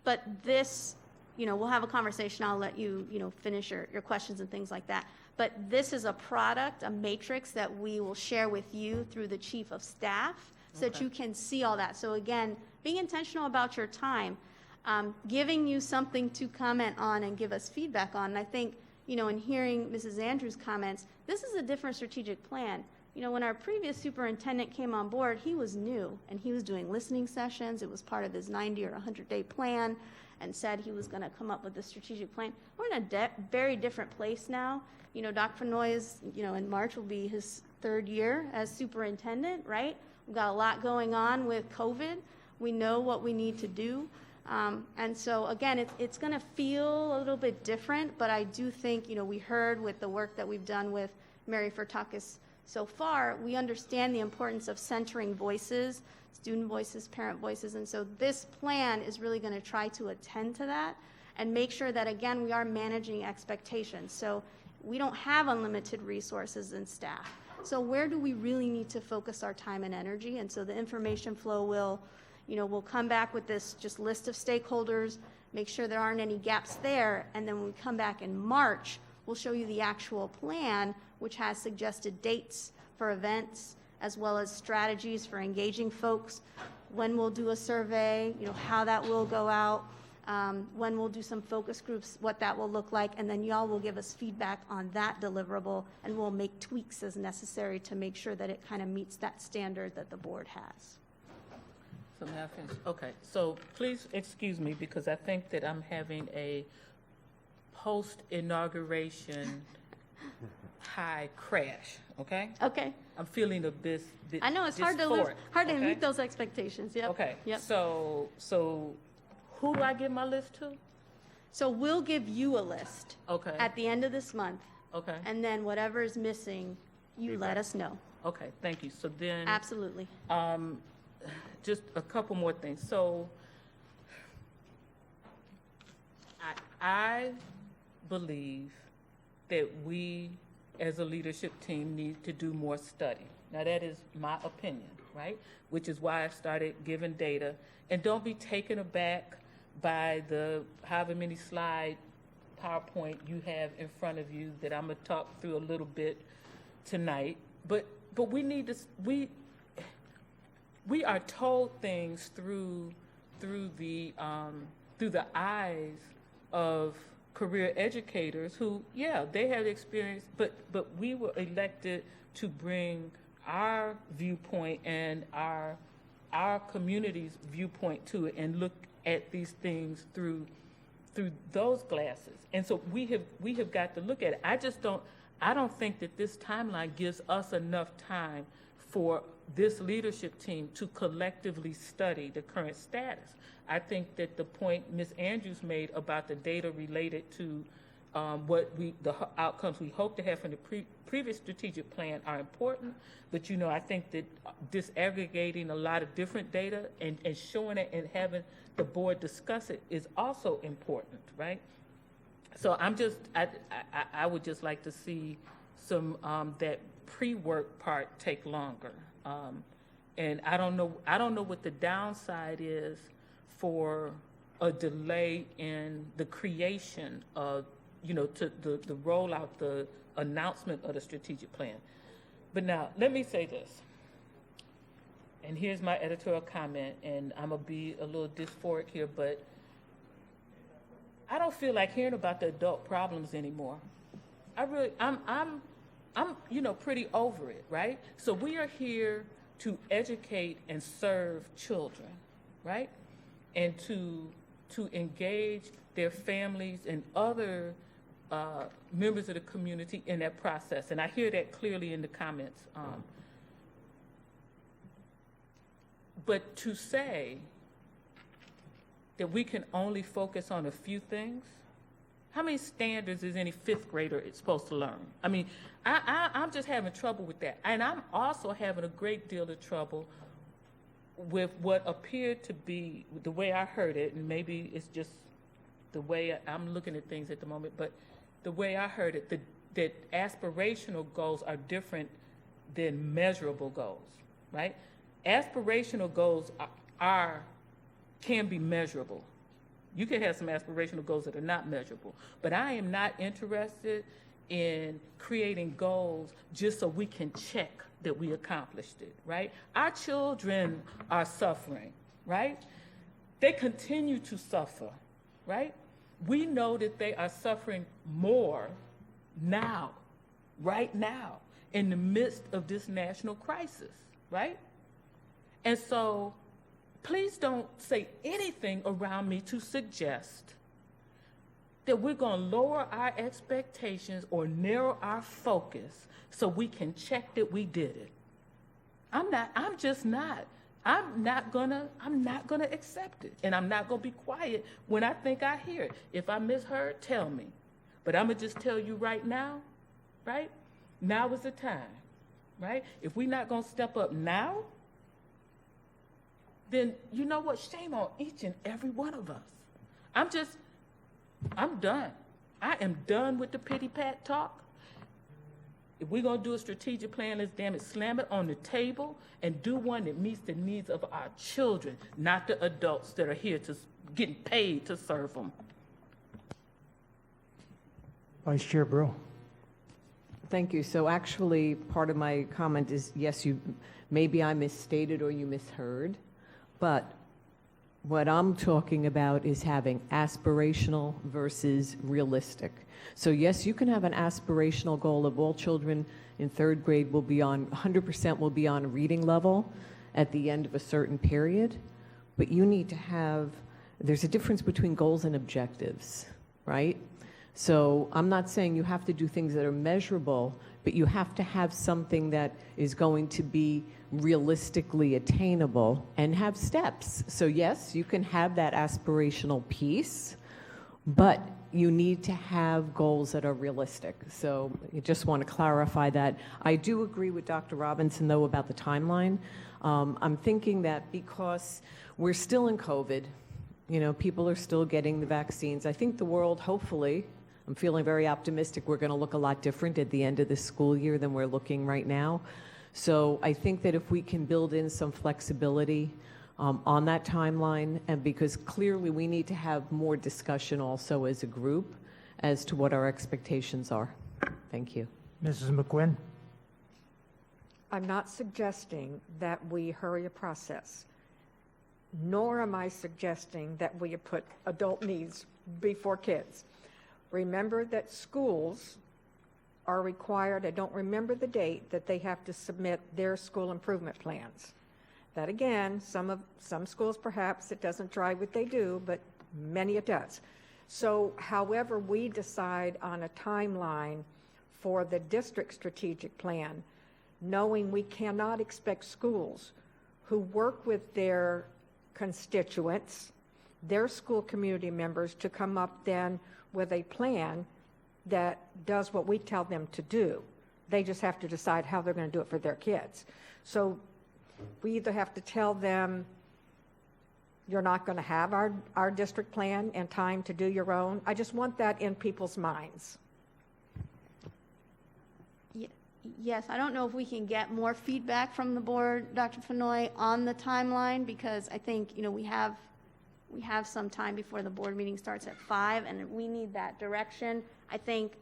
But this, we'll have a conversation. I'll let you, finish your questions and things like that. But this is a product, a matrix that we will share with you through the chief of staff so that you can see all that. So again, being intentional about your time, giving you something to comment on and give us feedback on. And I think, in hearing Mrs. Andrews' comments, this is a different strategic plan. When our previous superintendent came on board, he was new and he was doing listening sessions. It was part of his 90 or 100-day plan and said he was going to come up with a strategic plan. We're in a very different place now. Dr. Fenoy is, in March will be his 3rd year as superintendent, right? We've got a lot going on with COVID. We know what we need to do. And so, again, it's going to feel a little bit different, but I do think, we heard with the work that we've done with Mary Furtakis so far, we understand the importance of centering voices, student voices, parent voices, and so this plan is really going to try to attend to that and make sure that, again, we are managing expectations. So we don't have unlimited resources and staff. So where do we really need to focus our time and energy? And so the information flow will, we'll come back with this just list of stakeholders, make sure there aren't any gaps there, and then when we come back in March, we'll show you the actual plan, which has suggested dates for events, as well as strategies for engaging folks, when we'll do a survey, how that will go out, when we'll do some focus groups, what that will look like, and then y'all will give us feedback on that deliverable, and we'll make tweaks as necessary to make sure that it kind of meets that standard that the board has. So may I finish? Okay, so please excuse me because I think that I'm having a post-inauguration high crash, okay? Okay. I'm feeling a bit I know it's hard to meet those expectations. Yep. Okay. Yep. So who do I give my list to? So we'll give you a list Okay. at the end of this month, Okay. and then whatever is missing, you let us know. Okay. Thank you. So then, Absolutely. just a couple more things. So I believe that we, as a leadership team, need to do more study. Now, that is my opinion, right? Which is why I started giving data. And don't be taken aback by the however many slide PowerPoint you have in front of you that I'm going to talk through a little bit tonight. But we need to, we are told things through the eyes of career educators who, yeah, they have experience, but we were elected to bring our viewpoint and our community's viewpoint to it and look at these things through those glasses. And so we have got to look at it. I don't think that this timeline gives us enough time for this leadership team to collectively study the current status. I think that the point Ms. Andrews made about the data related to the outcomes we hope to have from the previous strategic plan are important, but I think that disaggregating a lot of different data and showing it and having the board discuss it is also important, right? So I would just like to see some that pre-work part take longer. And I don't know what the downside is for a delay in the creation of, to the rollout, the announcement of the strategic plan. But now, let me say this. And here's my editorial comment, and I'm gonna be a little dysphoric here, but I don't feel like hearing about the adult problems anymore. I'm pretty over it, right? So we are here to educate and serve children, right? And to engage their families and other members of the community in that process. And I hear that clearly in the comments. But to say that we can only focus on a few things, how many standards is any fifth grader supposed to learn? I mean, I'm just having trouble with that. And I'm also having a great deal of trouble with what appeared to be, the way I heard it, and maybe it's just the way I'm looking at things at the moment, but the way I heard it, that aspirational goals are different than measurable goals, right? Aspirational goals can be measurable. You can have some aspirational goals that are not measurable, but I am not interested in creating goals just so we can check that we accomplished it, right? Our children are suffering, right? They continue to suffer, right? We know that they are suffering more now, right now, in the midst of this national crisis, right? And so please don't say anything around me to suggest that we're going to lower our expectations or narrow our focus so we can check that we did it. I'm not gonna accept it. And I'm not gonna be quiet when I think I hear it. If I misheard, tell me. But I'm gonna just tell you right now, right? Now is the time, right? If we're not gonna step up now, then you know what? Shame on each and every one of us. I'm done. I am done with the pity pat talk. If we're going to do a strategic plan, let's damn it, slam it on the table and do one that meets the needs of our children, not the adults that are here getting paid to serve them. Vice Chair Brew. Thank you. So actually, part of my comment is, yes, maybe I misstated or you misheard, but what I'm talking about is having aspirational versus realistic. So yes, you can have an aspirational goal of all children in third grade 100% will be on a reading level at the end of a certain period, but you need to there's a difference between goals and objectives, right? So I'm not saying you have to do things that are measurable, but you have to have something that is going to be realistically attainable and have steps. So yes, you can have that aspirational piece, but you need to have goals that are realistic. So I just want to clarify that. I do agree with Dr. Robinson, though, about the timeline. I'm thinking that because we're still in COVID, people are still getting the vaccines. I think the world, hopefully, I'm feeling very optimistic, we're going to look a lot different at the end of this school year than we're looking right now. So I think that if we can build in some flexibility on that timeline, and because clearly we need to have more discussion also as a group as to what our expectations are. Thank you. Mrs. McQuinn. I'm not suggesting that we hurry a process, nor am I suggesting that we put adult needs before kids. Remember that schools are required, I don't remember the date, that they have to submit their school improvement plans. That again, some schools perhaps it doesn't drive what they do, but many it does. So however we decide on a timeline for the district strategic plan, knowing we cannot expect schools who work with their constituents, their school community members, to come up then with a plan that does what we tell them to do. They just have to decide how they're going to do it for their kids. So we either have to tell them, you're not going to have our district plan in time to do your own. I just want that in people's minds. Yes, I don't know if we can get more feedback from the board, Dr. Fenoy, on the timeline, because I think, you know, we have some time before the board meeting starts at 5, and we need that direction. I think,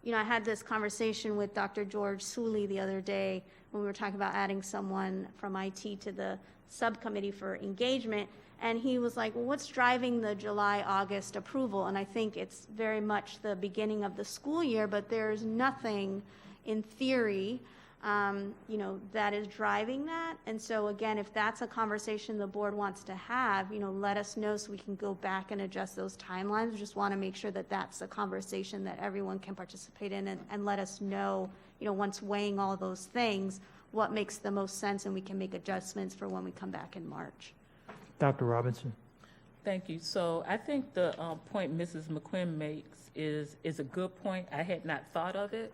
you know, I had this conversation with Dr. George Suley the other day when we were talking about adding someone from IT to the subcommittee for engagement, and he was like, well, what's driving the July, August approval? And I think it's very much the beginning of the school year, but there's nothing in theory, you know, that is driving that. And so again, if that's a conversation the board wants to have, you know, let us know so we can go back and adjust those timelines. We just want to make sure that that's a conversation that everyone can participate in, and let us know, you know, once weighing all those things, what makes the most sense, and we can make adjustments for when we come back in March. Dr. Robinson. Thank you. So I think the point Mrs. McQuinn makes is a good point. I had not thought of it.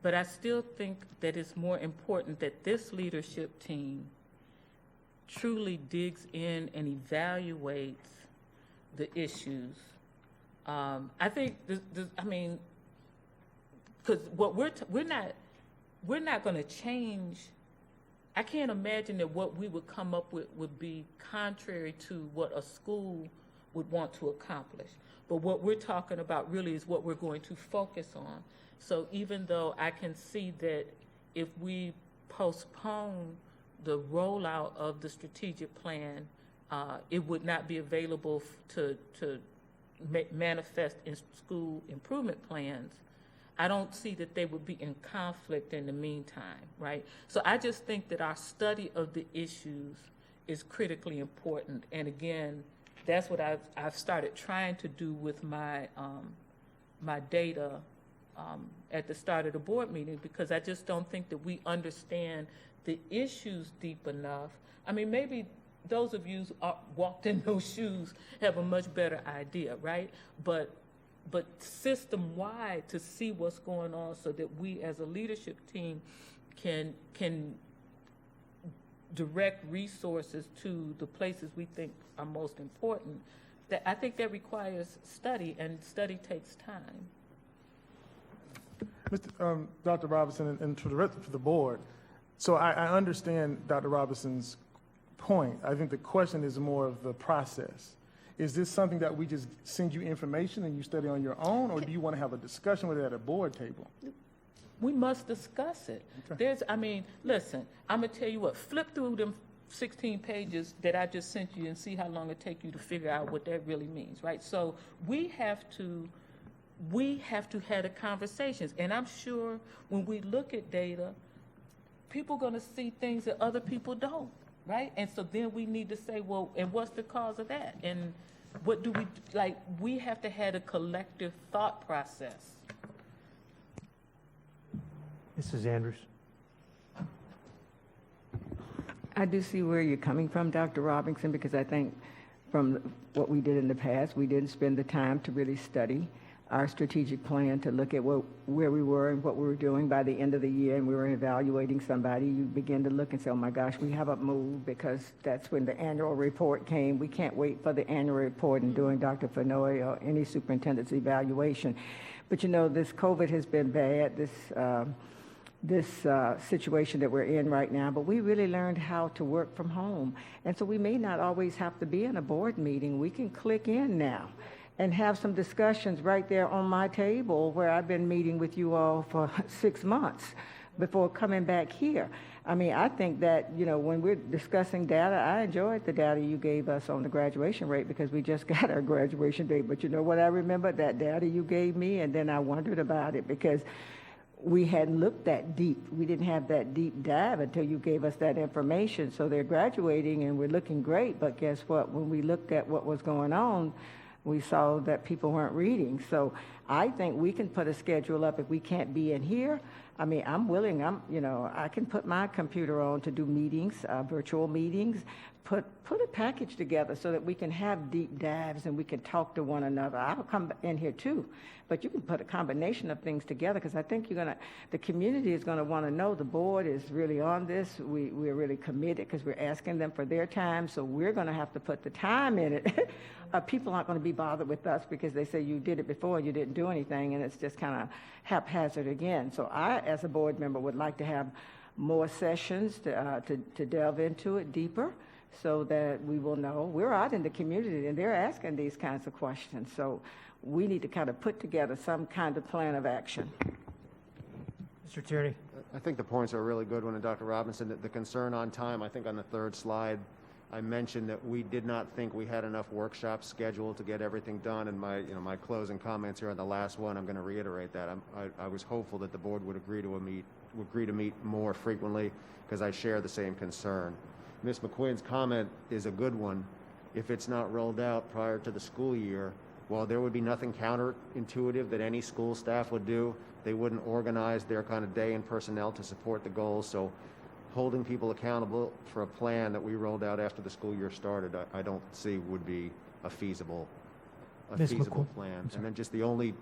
But I still think that it's more important that this leadership team truly digs in and evaluates the issues. I think I mean, because what we're not going to change. I can't imagine that what we would come up with would be contrary to what a school would want to accomplish. But what we're talking about really is what we're going to focus on. So even though I can see that if we postpone the rollout of the strategic plan, it would not be available to manifest in school improvement plans, I don't see that they would be in conflict in the meantime, right? So I just think that our study of the issues is critically important. And again, that's what I've started trying to do with my my data at the start of the board meeting, because I just don't think that we understand the issues deep enough. I mean, maybe those of you who walked in those shoes have a much better idea, right? But system-wide, to see what's going on so that we as a leadership team can direct resources to the places we think are most important, that I think that requires study, and study takes time. Dr. Robinson, and to the rest of the board, so I understand Dr. Robinson's point. I think the question is more of the process. Is this something that we just send you information and you study on your own, or do you want to have a discussion with it at a board table? We must discuss it. Okay. Listen, I'm going to tell you what, flip through them 16 pages that I just sent you and see how long it takes you to figure out what that really means, right? So we have to have the conversations. And I'm sure when we look at data, people are going to see things that other people don't, right? And so then we need to say, well, and what's the cause of that? And what do we, like, we have to have a collective thought process. Mrs. Andrews. I do see where you're coming from, Dr. Robinson, because I think from what we did in the past, we didn't spend the time to really study our strategic plan, to look at where we were and what we were doing by the end of the year, and we were evaluating somebody. You begin to look and say, oh my gosh, we haven't moved, because that's when the annual report came. We can't wait for the annual report and doing Dr. Fenoy or any superintendent's evaluation. But you know, this COVID has been bad, this situation that we're in right now, but we really learned how to work from home. And so we may not always have to be in a board meeting. We can click in now and have some discussions right there on my table, where I've been meeting with you all for 6 months before coming back here. I mean, I think that, you know, when we're discussing data, I enjoyed the data you gave us on the graduation rate, because we just got our graduation date. But you know what I remember? That data you gave me, and then I wondered about it, because we hadn't looked that deep. We didn't have that deep dive until you gave us that information. So they're graduating and we're looking great, but guess what? When we looked at what was going on, we saw that people weren't reading. So I think we can put a schedule up if we can't be in here. I mean, I'm willing, I can put my computer on to do meetings, virtual meetings, put a package together so that we can have deep dives and we can talk to one another. I'll come in here too, but you can put a combination of things together, because I think the community is going to want to know the board is really on this. We're really committed because we're asking them for their time, so we're going to have to put the time in it. People aren't going to be bothered with us because they say you did it before and you didn't do anything, and it's just kind of haphazard again. So I, as a board member, would like to have more sessions to delve into it deeper, so that we will know. We're out in the community and they're asking these kinds of questions. So we need to kind of put together some kind of plan of action. Mr. Tierney? I think the points are a really good one, and Dr. Robinson, the concern on time, I think on the third slide, I mentioned that we did not think we had enough workshops scheduled to get everything done, and my closing comments here on the last one, I'm going to reiterate that. I was hopeful that the board would agree to meet more frequently, because I share the same concern. Ms. McQuinn's comment is a good one. If it's not rolled out prior to the school year, while there would be nothing counterintuitive that any school staff would do, they wouldn't organize their kind of day and personnel to support the goals. So holding people accountable for a plan that we rolled out after the school year started, I don't see would be a feasible plan. And then just the only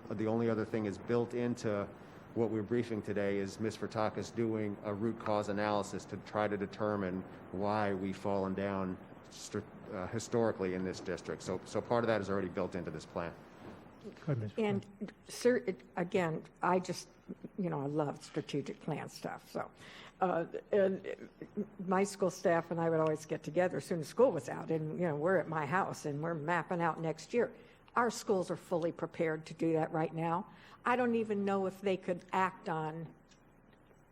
other thing is built into what we're briefing today is Ms. Furtakis doing a root cause analysis to try to determine why we've fallen down historically in this district. So part of that is already built into this plan. And sir, again, I just, I love strategic plan stuff. So, and my school staff and I would always get together as soon as school was out, and we're at my house and we're mapping out next year. Our schools are fully prepared to do that right now. I don't even know if they could act on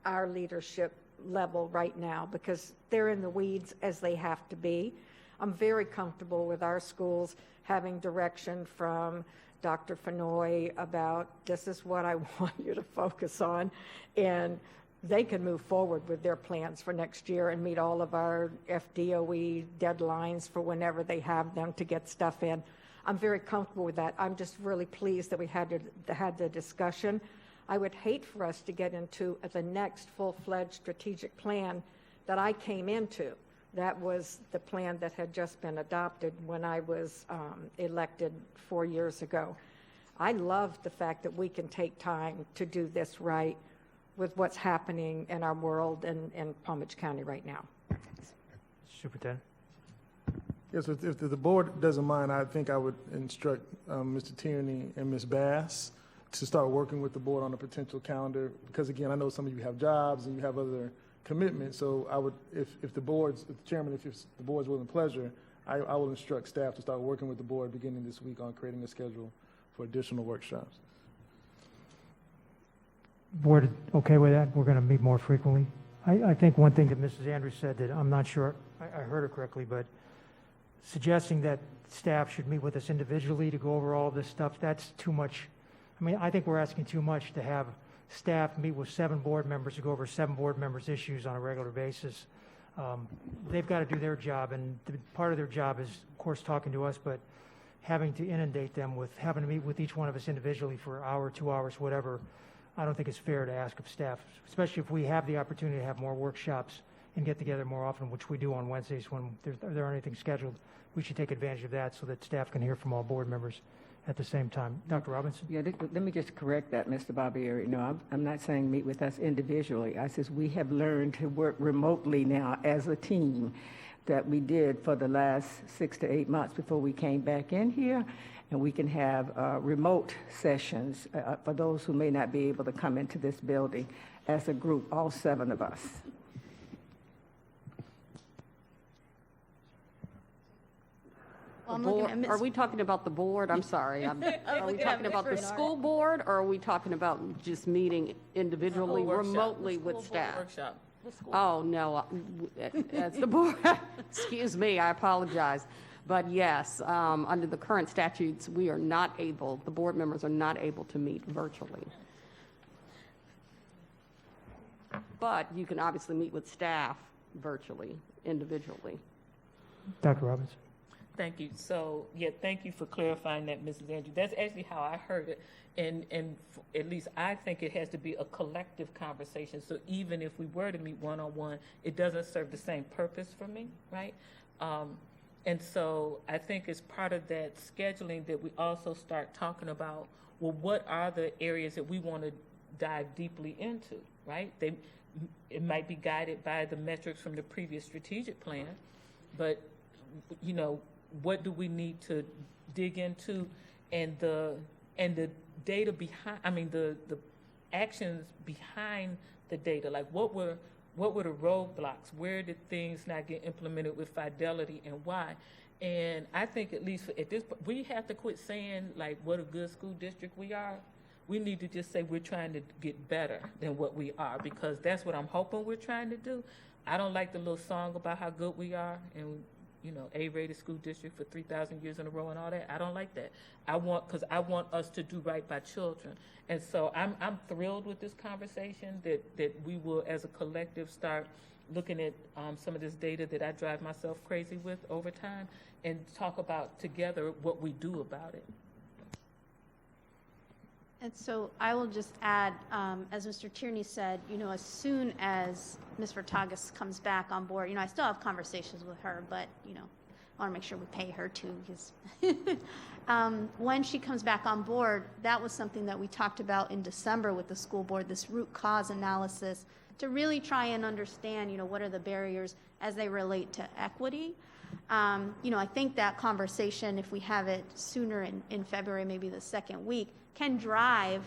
our leadership level right now because they're in the weeds as they have to be. I'm very comfortable with our schools having direction from Dr. Fenoy about this is what I want you to focus on, and they can move forward with their plans for next year and meet all of our FDOE deadlines for whenever they have them to get stuff in. I'm very comfortable with that. I'm just really pleased that we had the discussion. I would hate for us to get into the next full-fledged strategic plan that I came into. That was the plan that had just been adopted when I was elected 4 years ago. I love the fact that we can take time to do this right with what's happening in our world and in Palm Beach County right now. Superintendent? Yes, if the board doesn't mind, I think I would instruct Mr. Tierney and Ms. Bass to start working with the board on a potential calendar, because again, I know some of you have jobs and you have other commitments, so I would, if the chairman, if the board's will and pleasure, I will instruct staff to start working with the board beginning this week on creating a schedule for additional workshops. Board okay with that? We're going to meet more frequently. I think one thing that Mrs. Andrews said that I'm not sure I heard her correctly, but suggesting that staff should meet with us individually to go over all this stuff, that's too much. I mean, I think we're asking too much to have staff meet with 7 board members to go over 7 board members' issues on a regular basis. They've got to do their job, and part of their job is, of course, talking to us, but having to inundate them with having to meet with each one of us individually for an hour, 2 hours, whatever. I don't think it's fair to ask of staff, especially if we have the opportunity to have more workshops and get together more often, which we do on Wednesdays when there aren't anything scheduled. We should take advantage of that so that staff can hear from all board members at the same time. Dr. Robinson? Yeah, let me just correct that, Mr. Barbieri. No, I'm not saying meet with us individually. I says we have learned to work remotely now as a team that we did for the last 6 to 8 months before we came back in here, and we can have remote sessions for those who may not be able to come into this building as a group, all 7 of us. Well, I'm looking at Ms. Are we talking about the board? I'm sorry. Are we talking about the school board, or are we talking about just meeting individually, remotely with staff? Workshop. Oh, no, that's the board. Excuse me, I apologize. But yes, under the current statutes, we are not able, the board members are not able to meet virtually. But you can obviously meet with staff virtually, individually. Dr. Robinson? Thank you. So, yeah, thank you for clarifying that, Mrs. Andrews. That's actually how I heard it, and at least I think it has to be a collective conversation. So even if we were to meet one-on-one, it doesn't serve the same purpose for me, right? And so I think as part of that scheduling that we also start talking about, well, what are the areas that we want to dive deeply into, right? It might be guided by the metrics from the previous strategic plan, but, you know, what do we need to dig into, and the data behind, I mean, the actions behind the data, like what were the roadblocks? Where did things not get implemented with fidelity, and why? And I think at least at this, we have to quit saying like what a good school district we are. We need to just say we're trying to get better than what we are, because that's what I'm hoping we're trying to do. I don't like the little song about how good we are and, you know, A-rated school district for 3,000 years in a row and all that. I don't like that. Because I want us to do right by children. And so I'm thrilled with this conversation that we will, as a collective, start looking at some of this data that I drive myself crazy with over time, and talk about together what we do about it. And so I will just add, as Mr. Tierney said, you know, as soon as Ms. Vertagas comes back on board, you know, I still have conversations with her, but, you know, I want to make sure we pay her too, because when she comes back on board, that was something that we talked about in December with the school board, this root cause analysis, to really try and understand, you know, what are the barriers as they relate to equity. You know, I think that conversation, if we have it sooner in February, maybe the second week, can drive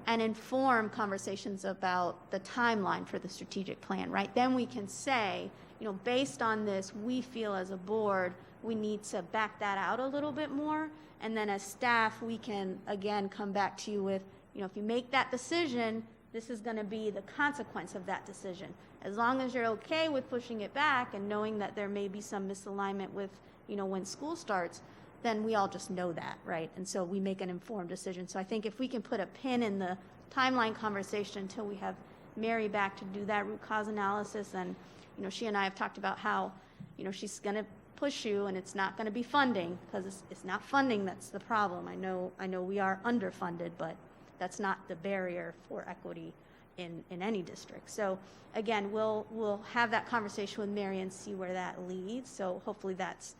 and inform conversations about the timeline for the strategic plan, right? Then we can say, you know, based on this, we feel as a board, we need to back that out a little bit more. And then as staff, we can, again, come back to you with, you know, if you make that decision, this is going to be the consequence of that decision. As long as you're okay with pushing it back and knowing that there may be some misalignment with, you know, when school starts, then we all just know that, right? And so we make an informed decision. So I think if we can put a pin in the timeline conversation until we have Mary back to do that root cause analysis, and, you know, she and I have talked about how, you know, she's going to push you, and it's not going to be funding, because it's not funding that's the problem. I know we are underfunded, but that's not the barrier for equity in any district. So again, we'll have that conversation with Mary and see where that leads. So hopefully that's,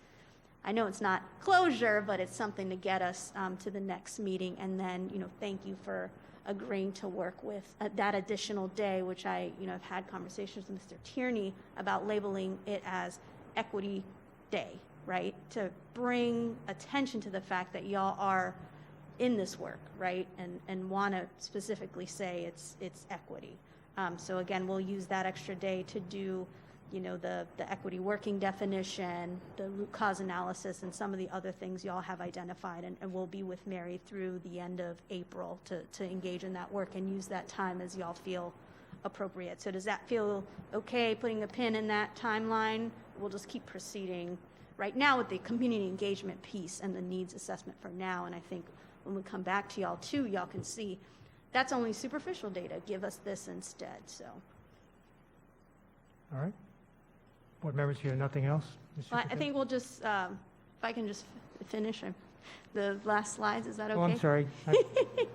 I know it's not closure, but it's something to get us to the next meeting. And then, you know, thank you for agreeing to work with that additional day, which I, you know, have had conversations with Mr. Tierney about labeling it as Equity Day, right? To bring attention to the fact that y'all are in this work, right? And want to specifically say it's equity. So again, we'll use that extra day to do, you know, the equity working definition, the root cause analysis, and some of the other things y'all have identified. And we'll be with Mary through the end of April to engage in that work and use that time as y'all feel appropriate. So does that feel okay, putting a pin in that timeline? We'll just keep proceeding right now with the community engagement piece and the needs assessment for now. And I think when we come back to y'all too, y'all can see that's only superficial data. Give us this instead. So. All right. Board members here, nothing else? Well, I think we'll just, if I can just finish the last slides, is that okay? Oh, I'm sorry.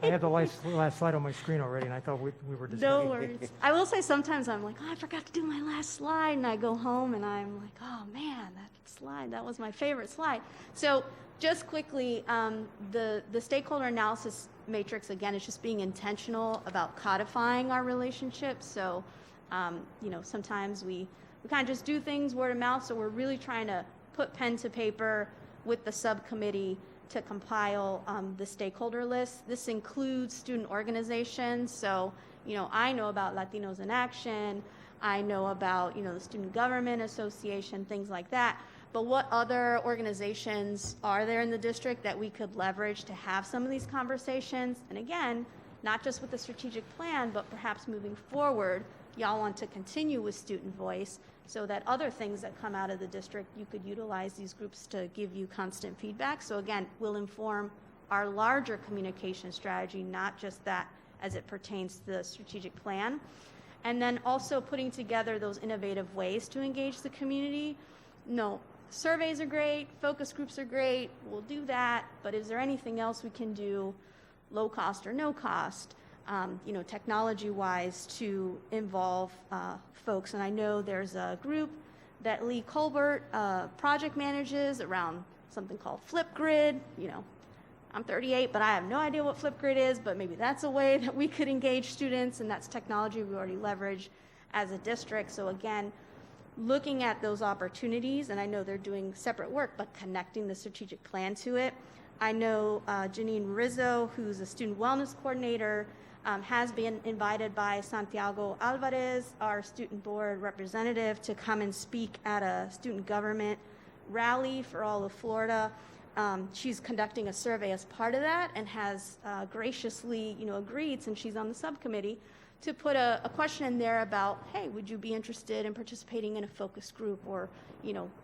I have the last slide on my screen already, and I thought we were discussing. No worries. I will say sometimes I'm like, oh, I forgot to do my last slide, and I go home and I'm like, oh man, that slide, that was my favorite slide. So just quickly, the stakeholder analysis matrix, again, is just being intentional about codifying our relationships. So, you know, sometimes we kind of just do things word of mouth, so we're really trying to put pen to paper with the subcommittee to compile the stakeholder list. This includes student organizations. So, you know, I know about Latinos in Action. I know about, you know, the Student Government Association, things like that. But what other organizations are there in the district that we could leverage to have some of these conversations? And again, not just with the strategic plan, but perhaps moving forward, y'all want to continue with student voice so that other things that come out of the district, you could utilize these groups to give you constant feedback. So again, we'll inform our larger communication strategy, not just that as it pertains to the strategic plan. And then also putting together those innovative ways to engage the community. No, surveys are great, focus groups are great, we'll do that, but is there anything else we can do, low cost or no cost, you know, technology-wise, to involve folks? And I know there's a group that Lee Colbert project manages around something called Flipgrid. You know, I'm 38, but I have no idea what Flipgrid is, but maybe that's a way that we could engage students, and that's technology we already leverage as a district. So again, looking at those opportunities, and I know they're doing separate work, but connecting the strategic plan to it. I know Janine Rizzo, who's a student wellness coordinator, has been invited by Santiago Alvarez, our student board representative, to come and speak at a student government rally for all of Florida. She's conducting a survey as part of that, and has graciously, agreed, since she's on the subcommittee, to put a question in there about, hey, would you be interested in participating in a focus group or,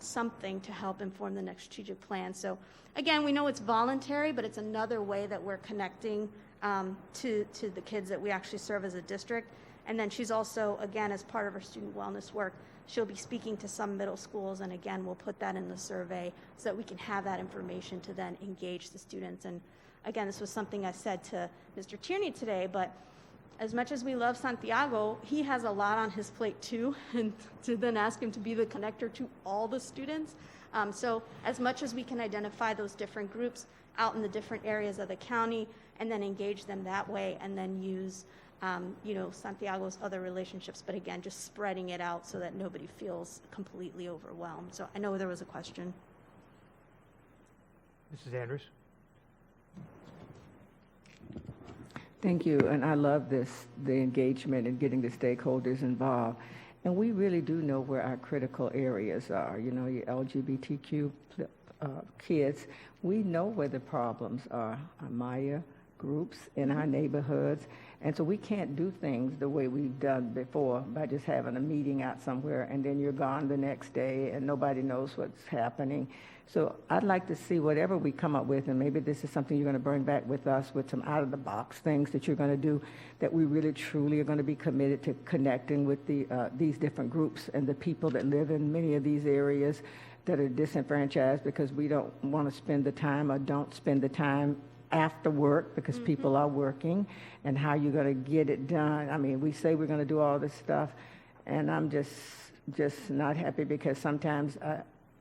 something to help inform the next strategic plan. So again, we know it's voluntary, but it's another way that we're connecting to the kids that we actually serve as a district. And then she's also, again, as part of her student wellness work, she'll be speaking to some middle schools, and again, we'll put that in the survey so that we can have that information to then engage the students. And again, this was something I said to Mr. Tierney today, but as much as we love Santiago, he has a lot on his plate too, and to then ask him to be the connector to all the students. So as much as we can identify those different groups out in the different areas of the county and then engage them that way, and then use Santiago's other relationships, but again, just spreading it out so that nobody feels completely overwhelmed. So I know there was a question. Mrs. Andrews? Thank you, and I love the engagement and getting the stakeholders involved. And we really do know where our critical areas are. Your LGBTQ kids, we know where the problems are. Maya groups in our neighborhoods. And so we can't do things the way we've done before by just having a meeting out somewhere and then you're gone the next day and nobody knows what's happening. So I'd like to see whatever we come up with, and maybe this is something you're going to bring back with us with some out-of-the-box things that you're going to do, that we really truly are going to be committed to connecting with these different groups and the people that live in many of these areas that are disenfranchised because we don't want to spend the time or don't spend the time after work because people are working, and how you're going to get it done. I mean, we say we're going to do all this stuff, and I'm just not happy because sometimes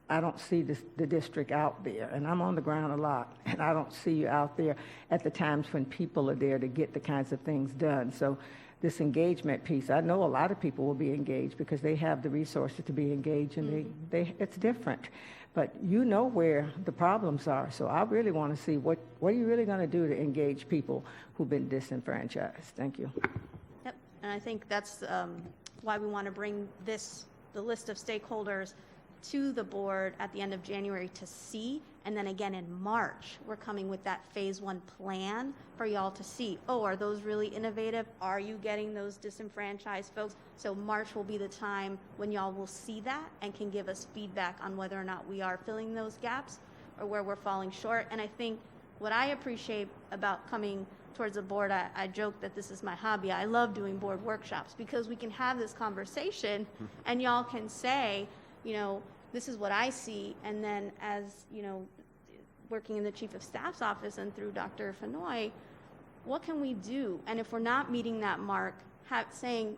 I don't see the district out there, and I'm on the ground a lot, and I don't see you out there at the times when people are there to get the kinds of things done. So this engagement piece, I know a lot of people will be engaged because they have the resources to be engaged, and it's different. But you know where the problems are, so I really want to see what are you really going to do to engage people who've been disenfranchised. Thank you. Yep, and I think that's why we want to bring the list of stakeholders to the board at the end of January to see, and then again in March, we're coming with that phase 1 plan for y'all to see, are those really innovative? Are you getting those disenfranchised folks? So March will be the time when y'all will see that and can give us feedback on whether or not we are filling those gaps or where we're falling short. And I think what I appreciate about coming towards the board, I joke that this is my hobby. I love doing board workshops because we can have this conversation and y'all can say, this is what I see, and then as, working in the Chief of Staff's office and through Dr. Fenoy, what can we do? And if we're not meeting that mark, saying,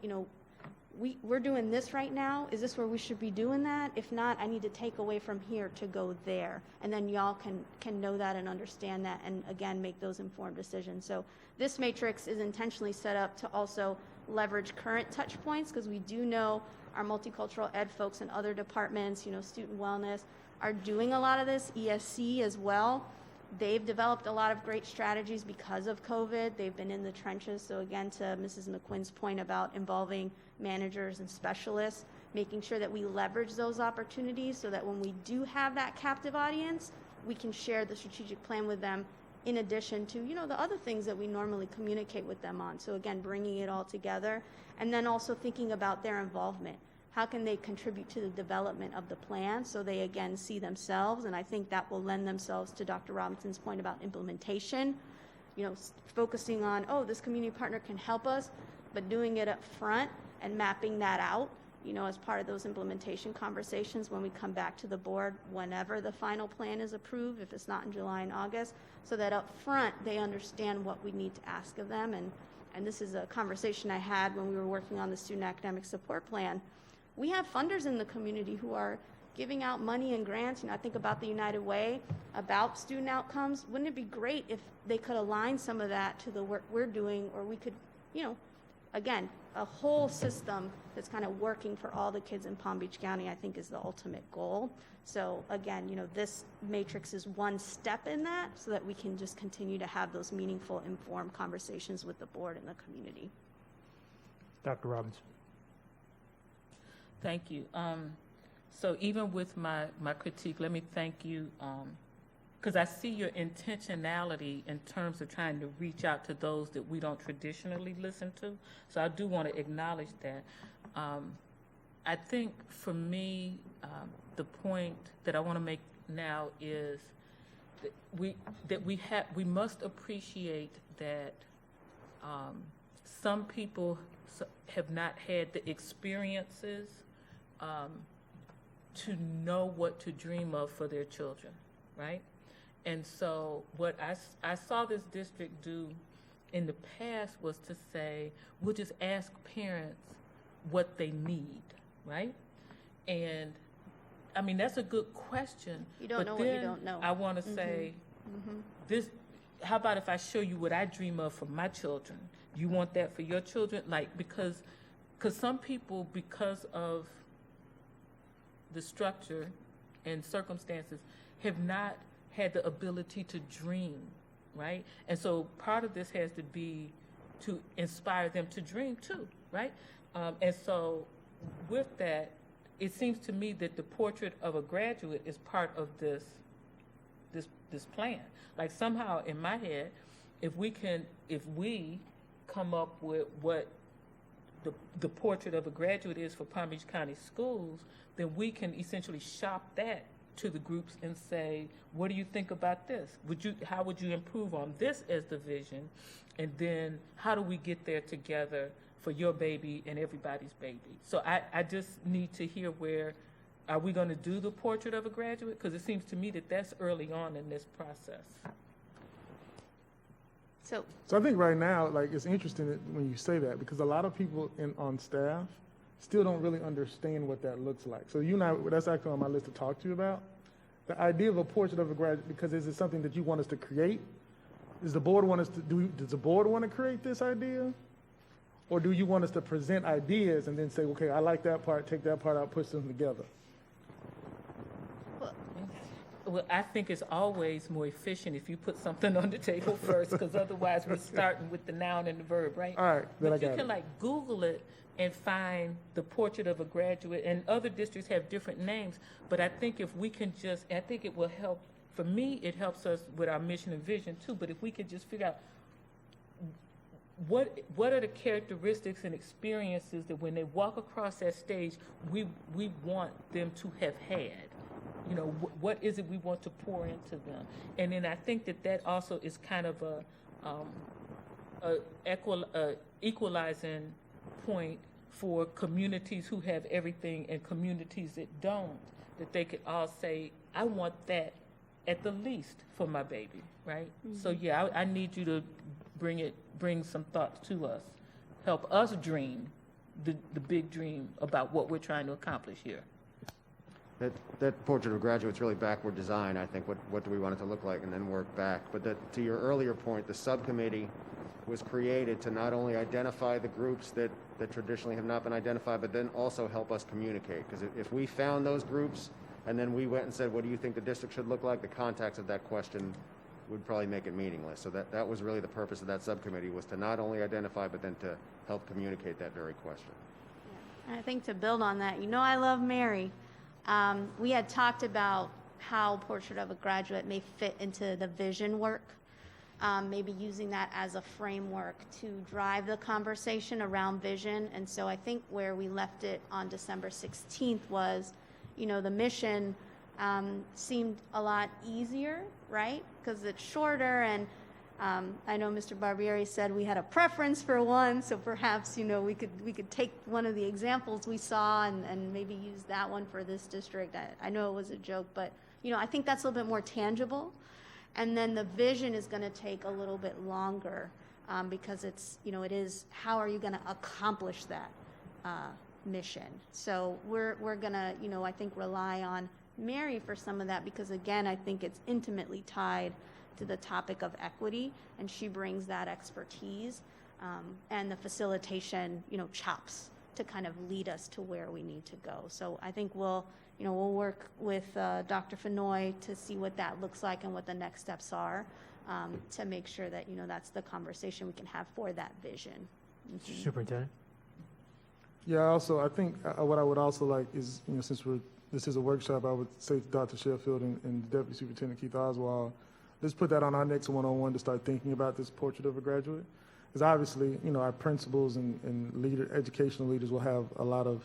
we're doing this right now, is this where we should be doing that? If not, I need to take away from here to go there. And then y'all can know that and understand that, and again, make those informed decisions. So this matrix is intentionally set up to also leverage current touch points, because we do know our multicultural ed folks in other departments, student wellness, are doing a lot of this, ESC as well. They've developed a lot of great strategies because of COVID. They've been in the trenches. So again, to Mrs. McQuinn's point about involving managers and specialists, making sure that we leverage those opportunities so that when we do have that captive audience, we can share the strategic plan with them in addition to, the other things that we normally communicate with them on. So again, bringing it all together, and then also thinking about their involvement. How can they contribute to the development of the plan so they, again, see themselves? And I think that will lend themselves to Dr. Robinson's point about implementation, focusing on, this community partner can help us, but doing it up front and mapping that out, as part of those implementation conversations when we come back to the board, whenever the final plan is approved, if it's not in July and August, so that up front they understand what we need to ask of them. And this is a conversation I had when we were working on the student academic support plan. we have funders in the community who are giving out money and grants. I think about the United Way, about student outcomes. Wouldn't it be great if they could align some of that to the work we're doing, or we could, again, a whole system that's kind of working for all the kids in Palm Beach County, I think, is the ultimate goal. So again, this matrix is one step in that, so that we can just continue to have those meaningful, informed conversations with the board and the community. Dr. Robinson. Thank you. So even with my critique, let me thank you, because I see your intentionality in terms of trying to reach out to those that we don't traditionally listen to. So I do want to acknowledge that. I think for me, the point that I want to make now is that we must appreciate that some people have not had the experiences to know what to dream of for their children, right? And so what I saw this district do in the past was to say, we'll just ask parents what they need, right? And I mean, that's a good question. You don't know what you don't know. I want to say, this, how about if I show you what I dream of for my children? You want that for your children? Like, because some people, because of the structure and circumstances, have not had the ability to dream, right? And so part of this has to be to inspire them to dream too, right? And so with that, it seems to me that the portrait of a graduate is part of this plan. Like somehow in my head, if we come up with what the portrait of a graduate is for Palm Beach County schools, then we can essentially shop that to the groups and say, what do you think about this? How would you improve on this as the vision? And then how do we get there together for your baby and everybody's baby? So I just need to hear are we going to do the portrait of a graduate? Because it seems to me that that's early on in this process. So I think right now, like, it's interesting when you say that, because a lot of people on staff still don't really understand what that looks like. So that's actually on my list to talk to you about. The idea of a portrait of a graduate, because is it something that you want us to create? Does the board want us to does the board want to create this idea? Or do you want us to present ideas and then say, okay, I like that part, take that part out, put them together? Well, I think it's always more efficient if you put something on the table first, because otherwise we're starting with the noun and the verb, right? All right, then I But got you it. can like Google it and find the portrait of a graduate, and other districts have different names, but I think if we can I think it will help, for me, it helps us with our mission and vision too, but if we could just figure out what are the characteristics and experiences that when they walk across that stage, we want them to have had. What is it we want to pour into them? And then I think that also is kind of a equalizing point for communities who have everything and communities that don't, that they could all say, I want that at the least for my baby, right? So yeah, I need you to bring some thoughts to us, help us dream the big dream about what we're trying to accomplish here. That portrait of a graduate's really backward design. I think what do we want it to look like, and then work back. But to your earlier point, the subcommittee was created to not only identify the groups that traditionally have not been identified, but then also help us communicate. Because if we found those groups and then we went and said, what do you think the district should look like, the context of that question would probably make it meaningless. So that was really the purpose of that subcommittee, was to not only identify, but then to help communicate that very question. I think to build on that, I love Mary. We had talked about how Portrait of a Graduate may fit into the vision work, maybe using that as a framework to drive the conversation around vision. And so I think where we left it on December 16th was, the mission seemed a lot easier, right? Because it's shorter, and I know Mr. Barbieri said we had a preference for one, so perhaps, we could take one of the examples we saw and maybe use that one for this district. I know it was a joke, but, I think that's a little bit more tangible. And then the vision is going to take a little bit longer because it's, it is, how are you going to accomplish that mission. So we're gonna, I think rely on Mary for some of that because again, I think it's intimately tied to the topic of equity, and she brings that expertise and the facilitation, chops to kind of lead us to where we need to go. So I think we'll work with Dr. Fenoy to see what that looks like and what the next steps are to make sure that, that's the conversation we can have for that vision. Superintendent? Yeah, also, I think what I would also like is, since this is a workshop, I would say to Dr. Sheffield and Deputy Superintendent Keith Oswald, let's put that on our next one-on-one to start thinking about this portrait of a graduate. Because obviously, our principals and educational leaders will have a lot of,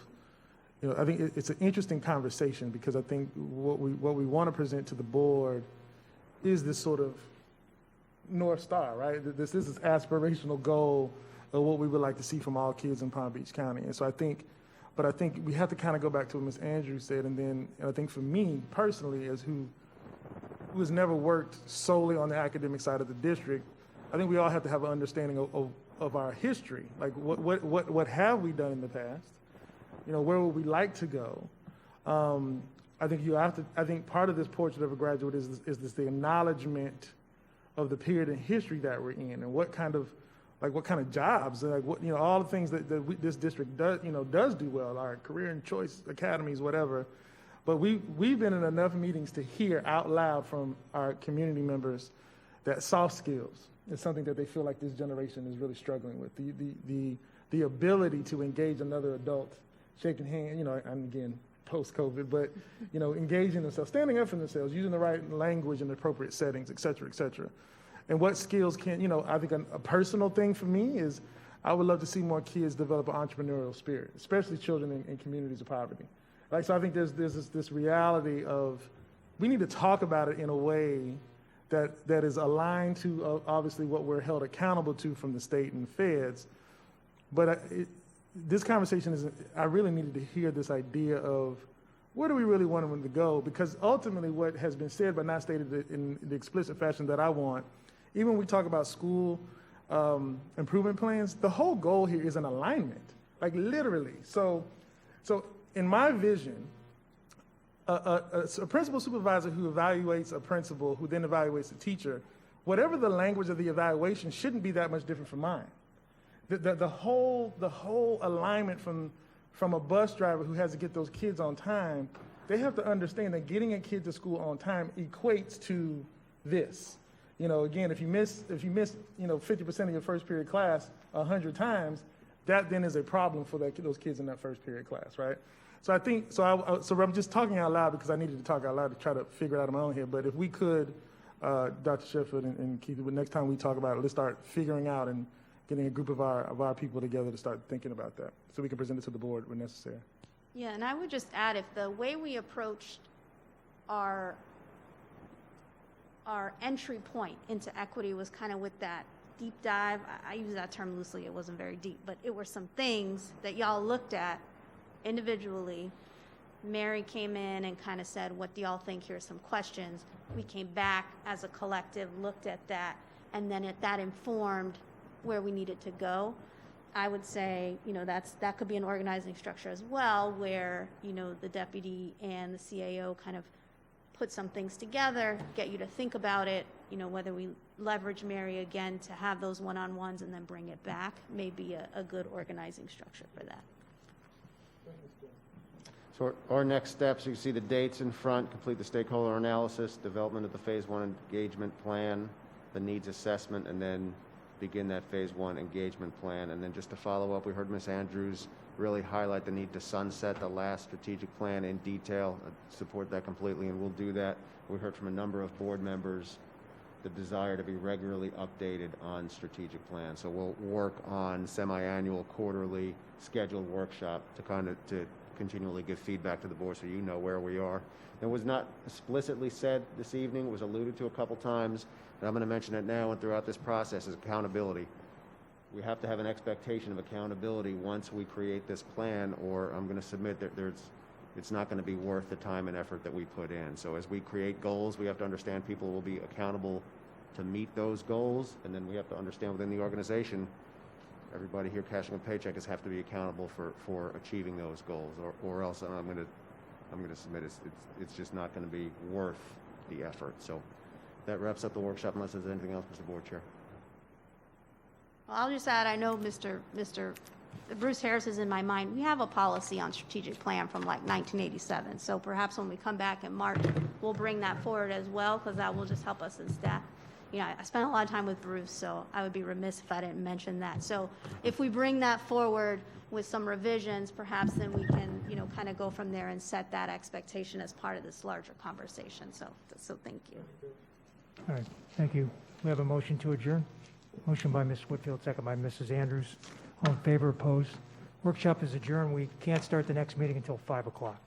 I think it's an interesting conversation because I think what we want to present to the board is this sort of North Star, right? This is an aspirational goal of what we would like to see from all kids in Palm Beach County. And so I think we have to kind of go back to what Ms. Andrews said, and I think for me personally, as who has never worked solely on the academic side of the district, I think we all have to have an understanding of our history. Like what have we done in the past? Where would we like to go? I think part of this portrait of a graduate is the acknowledgement of the period in history that we're in, and what kind of jobs, all the things that this district does do well, our career and choice academies, whatever. But we've been in enough meetings to hear out loud from our community members that soft skills is something that they feel like this generation is really struggling with. The ability to engage another adult, shaking hands, and again, post-COVID, but, engaging themselves, standing up for themselves, using the right language in appropriate settings, et cetera, et cetera. And what skills can, I think a personal thing for me is I would love to see more kids develop an entrepreneurial spirit, especially children in communities of poverty. Right? So I think there's this reality of we need to talk about it in a way that is aligned to obviously what we're held accountable to from the state and feds. But this conversation I really needed to hear this idea of where do we really want them to go? Because ultimately what has been said but not stated in the explicit fashion that I want, even when we talk about school improvement plans, the whole goal here is an alignment, like literally. So in my vision, a principal supervisor who evaluates a principal, who then evaluates a teacher, whatever the language of the evaluation shouldn't be that much different from mine. The whole alignment from a bus driver who has to get those kids on time, they have to understand that getting a kid to school on time equates to this. Again, if you miss 50% of your first period class 100 times, that then is a problem for those kids in that first period class, right? So I think, so I'm just talking out loud because I needed to talk out loud to try to figure it out on my own here. But if we could, Dr. Sheffield and Keith, next time we talk about it, let's start figuring out and getting a group of our people together to start thinking about that so we can present it to the board when necessary. Yeah, and I would just add, if the way we approached our entry point into equity was kind of with that deep dive, I use that term loosely, it wasn't very deep, but it were some things that y'all looked at individually. Mary came in and kind of said, what do y'all think? Here's some questions. We came back as a collective, looked at that, and then that informed where we needed to go. I would say, that could be an organizing structure as well, where, the deputy and the CAO kind of put some things together, get you to think about it, whether we leverage Mary again to have those one-on-ones and then bring it back may be a good organizing structure for that. So our next steps, you see the dates in front, complete the stakeholder analysis, development of the Phase 1 engagement plan, the needs assessment, and then begin that Phase 1 engagement plan. And then just to follow up, we heard Ms. Andrews really highlight the need to sunset the last strategic plan in detail. I support that completely, and we'll do that. We heard from a number of board members the desire to be regularly updated on strategic plans. So we'll work on semi-annual, quarterly scheduled workshop to continually give feedback to the board so you know where we are. It was not explicitly said this evening, it was alluded to a couple times, and I'm going to mention it now and throughout this process, is accountability. We have to have an expectation of accountability once we create this plan, or I'm going to submit that it's not going to be worth the time and effort that we put in. So as we create goals, we have to understand people will be accountable to meet those goals, and then we have to understand within the organization everybody here cashing a paycheck is have to be accountable for achieving those goals, or else I'm going to submit it's just not going to be worth the effort. So that wraps up the workshop, unless there's anything else, Mr. Board Chair. Well, I'll just add, I know Mr. Bruce Harris is in my mind. We have a policy on strategic plan from like 1987. So perhaps when we come back in March, we'll bring that forward as well, because that will just help us in staff. You know, I spent a lot of time with Bruce, so I would be remiss if I didn't mention that. So if we bring that forward with some revisions, perhaps then we can, you know, kind of go from there and set that expectation as part of this larger conversation. So thank you. All right, thank you. We have a motion to adjourn. Motion by Ms. Whitfield, second by Mrs. Andrews. All in favor, opposed? Workshop is adjourned. We can't start the next meeting until 5 o'clock.